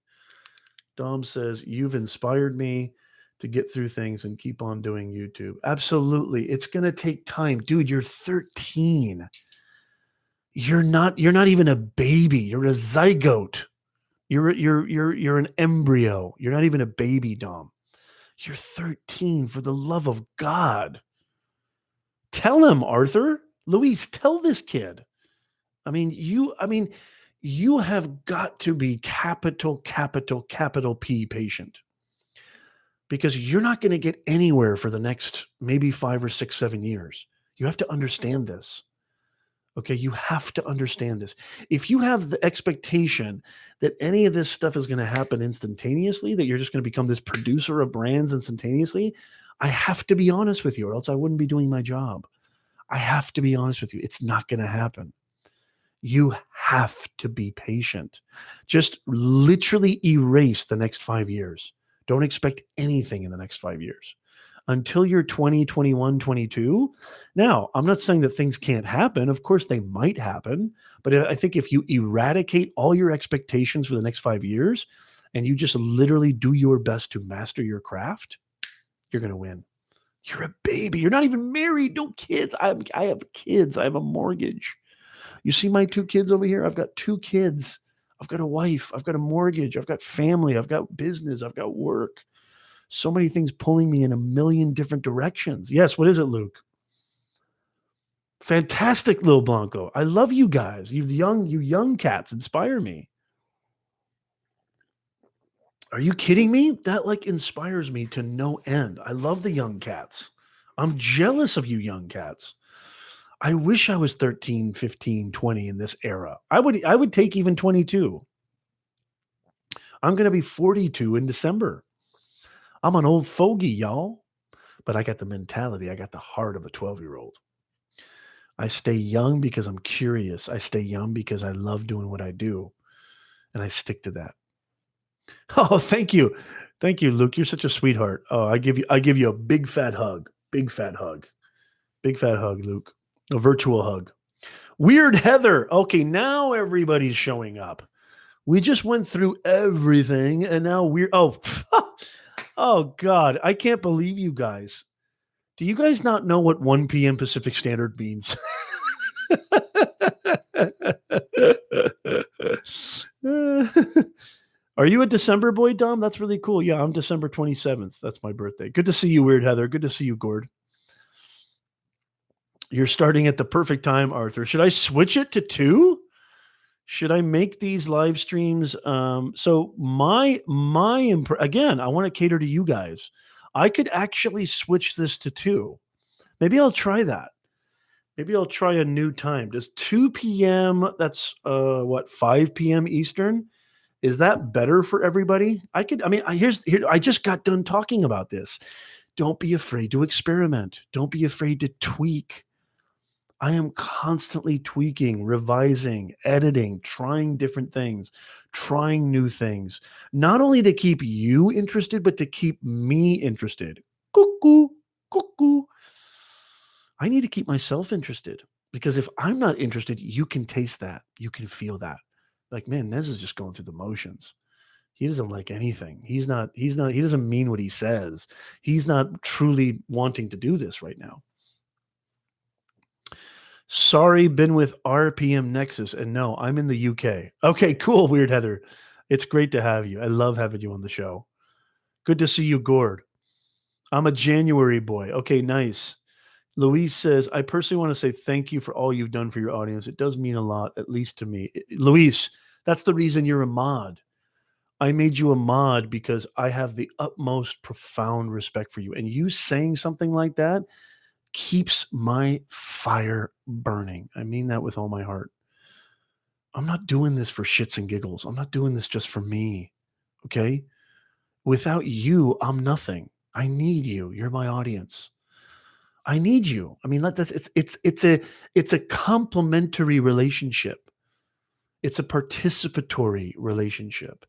Dom says, you've inspired me to get through things and keep on doing YouTube. Absolutely. It's going to take time. Dude, you're 13. You're not even a baby. You're a zygote. You're an embryo. You're not even a baby, Dom. You're 13, for the love of God. Tell him, Arthur. Luis, tell this kid. You have got to be capital P patient, because you're not going to get anywhere for the next maybe 5 or 6, 7 years. You have to understand this. Okay, you have to understand this. If you have the expectation that any of this stuff is going to happen instantaneously, that you're just going to become this producer of brands instantaneously, I have to be honest with you, or else I wouldn't be doing my job. I have to be honest with you. It's not going to happen. You have to be patient. Just literally erase the next 5 years. Don't expect anything in the next 5 years until you're 20, 21, 22. Now, I'm not saying that things can't happen. Of course, they might happen. But I think if you eradicate all your expectations for the next 5 years and you just literally do your best to master your craft, you're going to win. You're a baby. You're not even married. No kids. I have kids. I have a mortgage. You see my 2 kids over here? I've got 2 kids. I've got a wife. I've got a mortgage. I've got family. I've got business. I've got work. So many things pulling me in a million different directions. Yes, what is it, Luke? Fantastic, Lil Blanco. I love you guys. You young cats inspire me. Are you kidding me? That inspires me to no end. I love the young cats. I'm jealous of you young cats. I wish I was 13, 15, 20 in this era. I would take even 22. I'm going to be 42 in December. I'm an old fogey, y'all. But I got the mentality. I got the heart of a 12-year-old. I stay young because I'm curious. I stay young because I love doing what I do. And I stick to that. Oh, thank you. Thank you, Luke. You're such a sweetheart. Oh, I give you a big fat hug. Big fat hug. Big fat hug, Luke. A virtual hug. Weird Heather. Okay, now everybody's showing up. We just went through everything and now we're oh God, I can't believe you guys. Do you guys not know what 1 p.m. Pacific Standard means? Are you a December boy, Dom? That's really cool. Yeah, I'm December 27th. That's my birthday. Good to see you, Weird Heather. Good to see you, Gord. You're starting at the perfect time, Arthur. Should I switch it to 2? Should I make these live streams? So again, I want to cater to you guys. I could actually switch this to 2. Maybe I'll try that. Maybe I'll try a new time. Does 2 p.m. That's 5 p.m. Eastern? Is that better for everybody? I just got done talking about this. Don't be afraid to experiment. Don't be afraid to tweak. I am constantly tweaking, revising, editing, trying different things, trying new things, not only to keep you interested, but to keep me interested. Cuckoo, cuckoo. I need to keep myself interested because if I'm not interested, you can taste that. You can feel that. Like, man, Nez is just going through the motions. He doesn't like anything. He doesn't mean what he says. He's not truly wanting to do this right now. Sorry, been with RPM Nexus. And no, I'm in the UK. Okay, cool, Weird Heather. It's great to have you. I love having you on the show. Good to see you, Gord. I'm a January boy. Okay, nice. Louise says, I personally want to say thank you for all you've done for your audience. It does mean a lot, at least to me. Louise, that's the reason you're a mod. I made you a mod because I have the utmost profound respect for you. And you saying something like that keeps my fire burning. I mean that with all my heart. I'm not doing this for shits and giggles. I'm not doing this just for me. Okay? Without you, I'm nothing. I need you. You're my audience. I need you. I mean, that's it's a complementary relationship. It's a participatory relationship.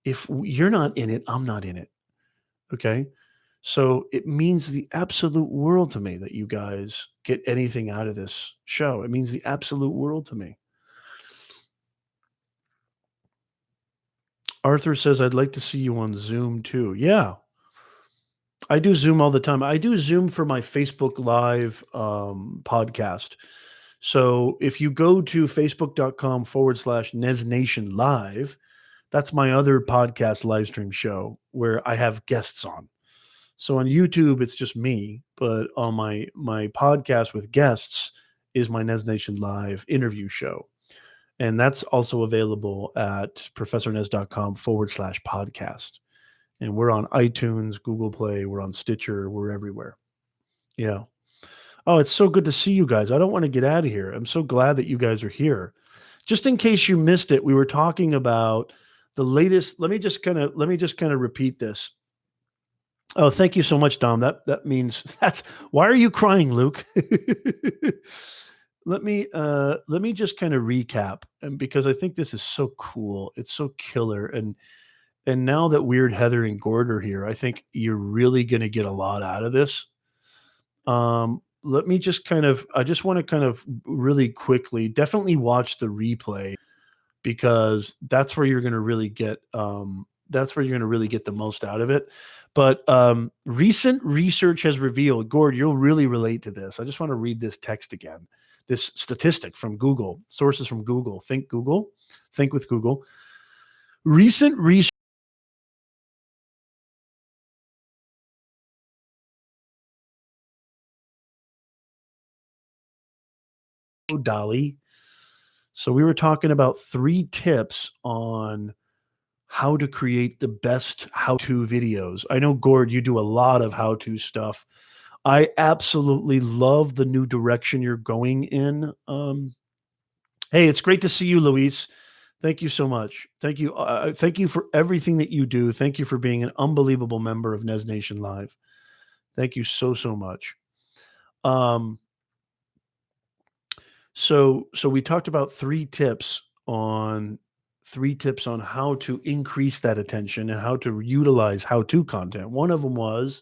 If you're not in it, I'm not in it. Okay? So it means the absolute world to me that you guys get anything out of this show. It means the absolute world to me. Arthur says, I'd like to see you on Zoom too. Yeah, I do Zoom all the time. I do Zoom for my Facebook Live podcast. So if you go to facebook.com/Nez Nation Live, that's my other podcast live stream show where I have guests on. So on YouTube, it's just me, but on my podcast with guests is my Nez Nation Live interview show. And that's also available at professornez.com/podcast. And we're on iTunes, Google Play, we're on Stitcher, we're everywhere. Yeah. Oh, it's so good to see you guys. I don't want to get out of here. I'm so glad that you guys are here. Just in case you missed it, we were talking about the latest. Let me just kind of repeat this. Oh, thank you so much, Dom. That means that's why are you crying, Luke? Let me just kind of recap, and because I think this is so cool, it's so killer, and now that Weird Heather and Gord are here, I think you're really going to get a lot out of this. Let me just kind of, I just want to kind of really quickly, definitely watch the replay because that's where you're going to really get, that's where you're going to really get the most out of it. But recent research has revealed, Gord, you'll really relate to this. I just want to read this text again. This statistic from Google, sources from Google, think with Google. Recent research, Dolly. So we were talking about 3 tips on how to create the best how-to videos. I know, Gord, you do a lot of how-to stuff. I absolutely love the new direction you're going in. Hey, it's great to see you, Luis. Thank you so much. Thank you for everything that you do. Thank you for being an unbelievable member of Nez Nation Live. Thank you so, so much. Um, so we talked about 3 tips on how to increase that attention and how to utilize how-to content. One of them was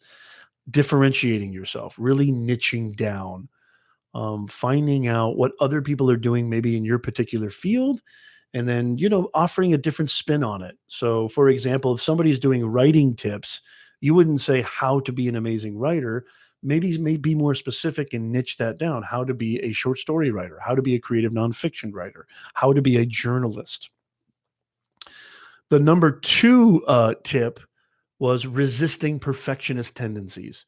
differentiating yourself, really niching down, finding out what other people are doing maybe in your particular field, and then, offering a different spin on it. So, for example, if somebody's doing writing tips, you wouldn't say how to be an amazing writer. Maybe be more specific and niche that down. How to be a short story writer, how to be a creative nonfiction writer, how to be a journalist. The number 2 tip was resisting perfectionist tendencies.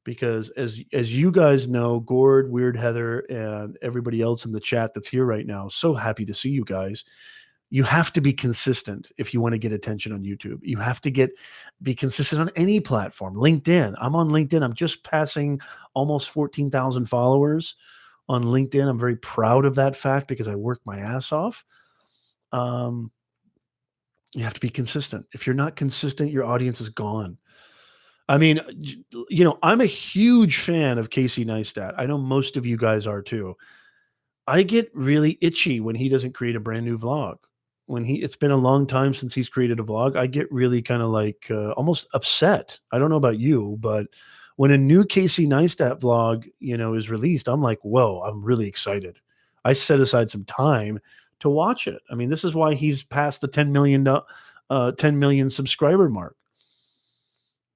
Because as you guys know, Gord, Weird Heather, and everybody else in the chat that's here right now, so happy to see you guys. You have to be consistent if you want to get attention on YouTube. You have to be consistent on any platform. LinkedIn. I'm on LinkedIn. I'm just passing almost 14,000 followers on LinkedIn. I'm very proud of that fact because I work my ass off. You have to be consistent. If you're not consistent, your audience is gone. I mean, I'm a huge fan of Casey Neistat. I know most of you guys are too. I get really itchy when he doesn't create a brand new vlog. When it's been a long time since he's created a vlog, I get really kind of like almost upset. I don't know about you, but when a new Casey Neistat vlog, is released, I'm like, whoa, I'm really excited. I set aside some time to watch it. I mean, this is why he's past the 10 million subscriber mark.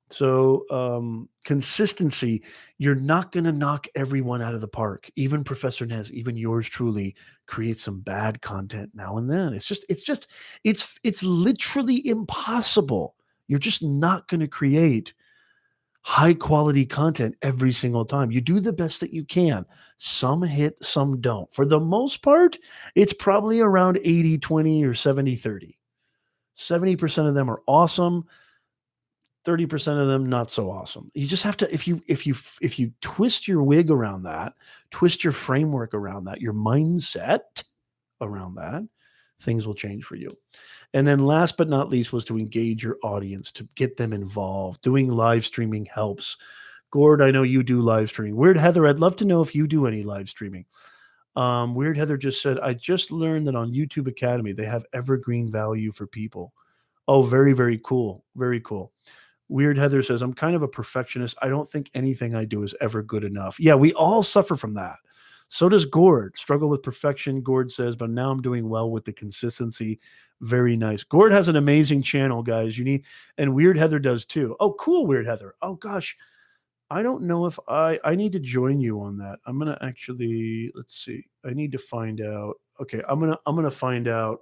So consistency, you're not going to knock everyone out of the park. Even Professor Nez, even yours truly, creates some bad content now and then. It's literally impossible. You're just not going to create high quality content every single time. You do the best that you can. Some hit, some don't. For the most part, it's probably around 80-20 or 70-30. 70% of them are awesome. 30% of them not so awesome. You just have to, if you twist your wig around that, twist your framework around that, your mindset around that, things will change for you. And then last but not least was to engage your audience, to get them involved. Doing live streaming helps. Gord, I know you do live streaming. Weird Heather, I'd love to know if you do any live streaming. Weird Heather just said, I just learned that on YouTube Academy, they have evergreen value for people. Oh, very, very cool. Very cool. Weird Heather says, I'm kind of a perfectionist. I don't think anything I do is ever good enough. Yeah, we all suffer from that. So does Gord. Struggle with perfection, Gord says, but now I'm doing well with the consistency. Very nice. Gord has an amazing channel, guys. And Weird Heather does too. Oh, cool, Weird Heather. Oh gosh. I don't know if I need to join you on that. I'm gonna actually, let's see. I need to find out. Okay, I'm gonna find out.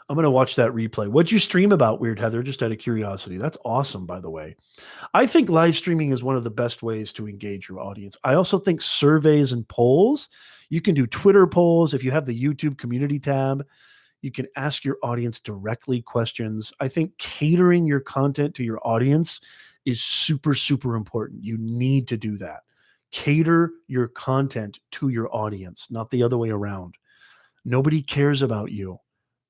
I'm gonna watch that replay. What'd you stream about, Weird Heather? Just out of curiosity. That's awesome, by the way. I think live streaming is one of the best ways to engage your audience. I also think surveys and polls. You can do Twitter polls. If you have the YouTube community tab, you can ask your audience directly questions. I think catering your content to your audience is super, super important. You need to do that. Cater your content to your audience, not the other way around. Nobody cares about you.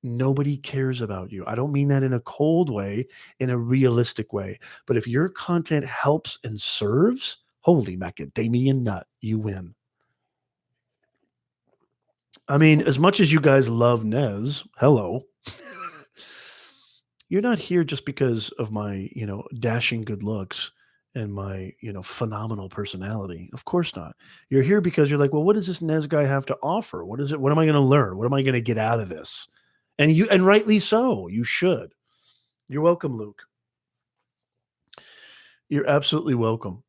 Nobody cares about you. I don't mean that in a cold way, in a realistic way. But if your content helps and serves, holy macadamia nut, you win. I mean, as much as you guys love Nez, hello. You're not here just because of my, dashing good looks and my, phenomenal personality. Of course not. You're here because you're like, well, what does this Nez guy have to offer? What is it? What am I going to learn? What am I going to get out of this? And rightly so. You should. You're welcome, Luke. You're absolutely welcome.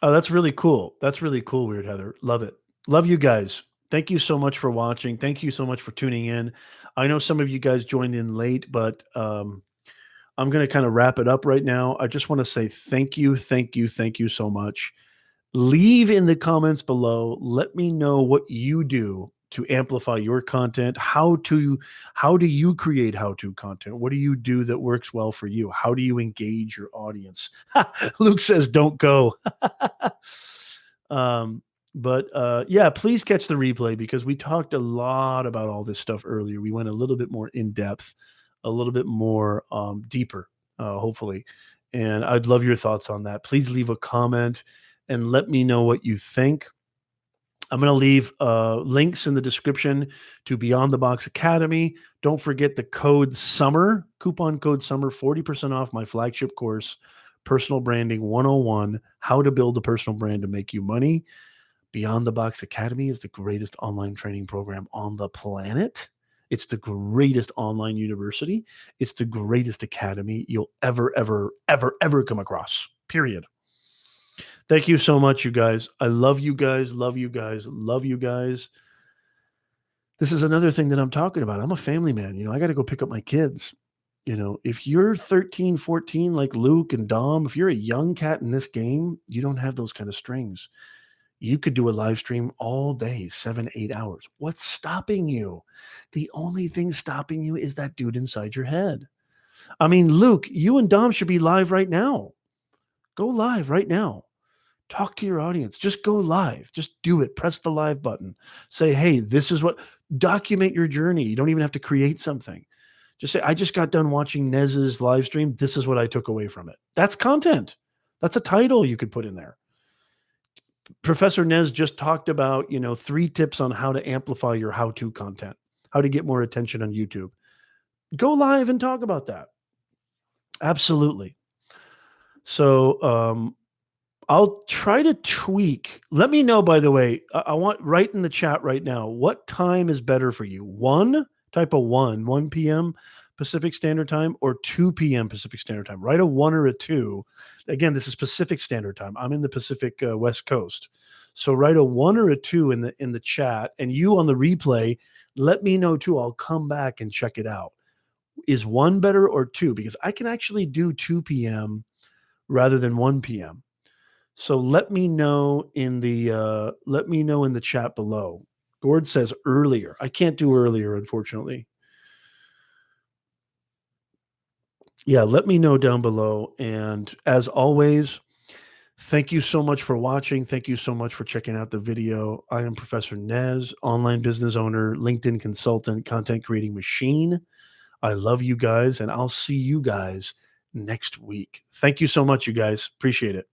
Oh, that's really cool. That's really cool, Weird Heather. Love it. Love you guys. Thank you so much for watching. Thank you so much for tuning in. I know some of you guys joined in late, but I'm going to kind of wrap it up right now. I just want to say thank you, thank you, thank you so much. Leave in the comments below. Let me know what you do to amplify your content. How do you create how-to content? What do you do that works well for you? How do you engage your audience? Luke says, "Don't go." But yeah, please catch the replay because we talked a lot about all this stuff earlier. We went a little bit more in depth, a little bit more deeper, hopefully. And I'd love your thoughts on that. Please leave a comment and let me know what you think. I'm going to leave links in the description to Beyond the Box Academy. Don't forget the code SUMMER, coupon code SUMMER, 40% off my flagship course, Personal Branding 101, How to Build a Personal Brand to Make You Money. Beyond the Box Academy is the greatest online training program on the planet. It's the greatest online university. It's the greatest academy you'll ever, ever, ever, ever come across, period. Thank you so much, you guys. I love you guys, love you guys, love you guys. This is another thing that I'm talking about. I'm a family man. I got to go pick up my kids. If you're 13, 14, like Luke and Dom, if you're a young cat in this game, you don't have those kind of strings. You could do a live stream all day, 7, 8 hours. What's stopping you? The only thing stopping you is that dude inside your head. I mean, Luke, you and Dom should be live right now. Go live right now. Talk to your audience. Just go live. Just do it. Press the live button. Say, hey, this is what, document your journey. You don't even have to create something. Just say, I just got done watching Nez's live stream. This is what I took away from it. That's content. That's a title you could put in there. Professor Nez just talked about, 3 tips on how to amplify your how-to content, how to get more attention on YouTube. Go live and talk about that. Absolutely. So, I'll try to tweak. Let me know, by the way, I want write in the chat right now, what time is better for you? 1, type a 1 p.m. Pacific Standard Time, or 2 p.m. Pacific Standard Time. Write a 1 or a 2. Again, this is Pacific Standard Time. I'm in the Pacific West Coast. So write a 1 or a 2 in the chat, and you on the replay, let me know too. I'll come back and check it out. Is 1 better or 2? Because I can actually do 2 p.m. rather than 1 p.m. So let me know in the chat below. Gord says earlier. I can't do earlier, unfortunately. Yeah, let me know down below. And as always, thank you so much for watching. Thank you so much for checking out the video. I am Professor Nez, online business owner, LinkedIn consultant, content creating machine. I love you guys, and I'll see you guys next week. Thank you so much, you guys. Appreciate it.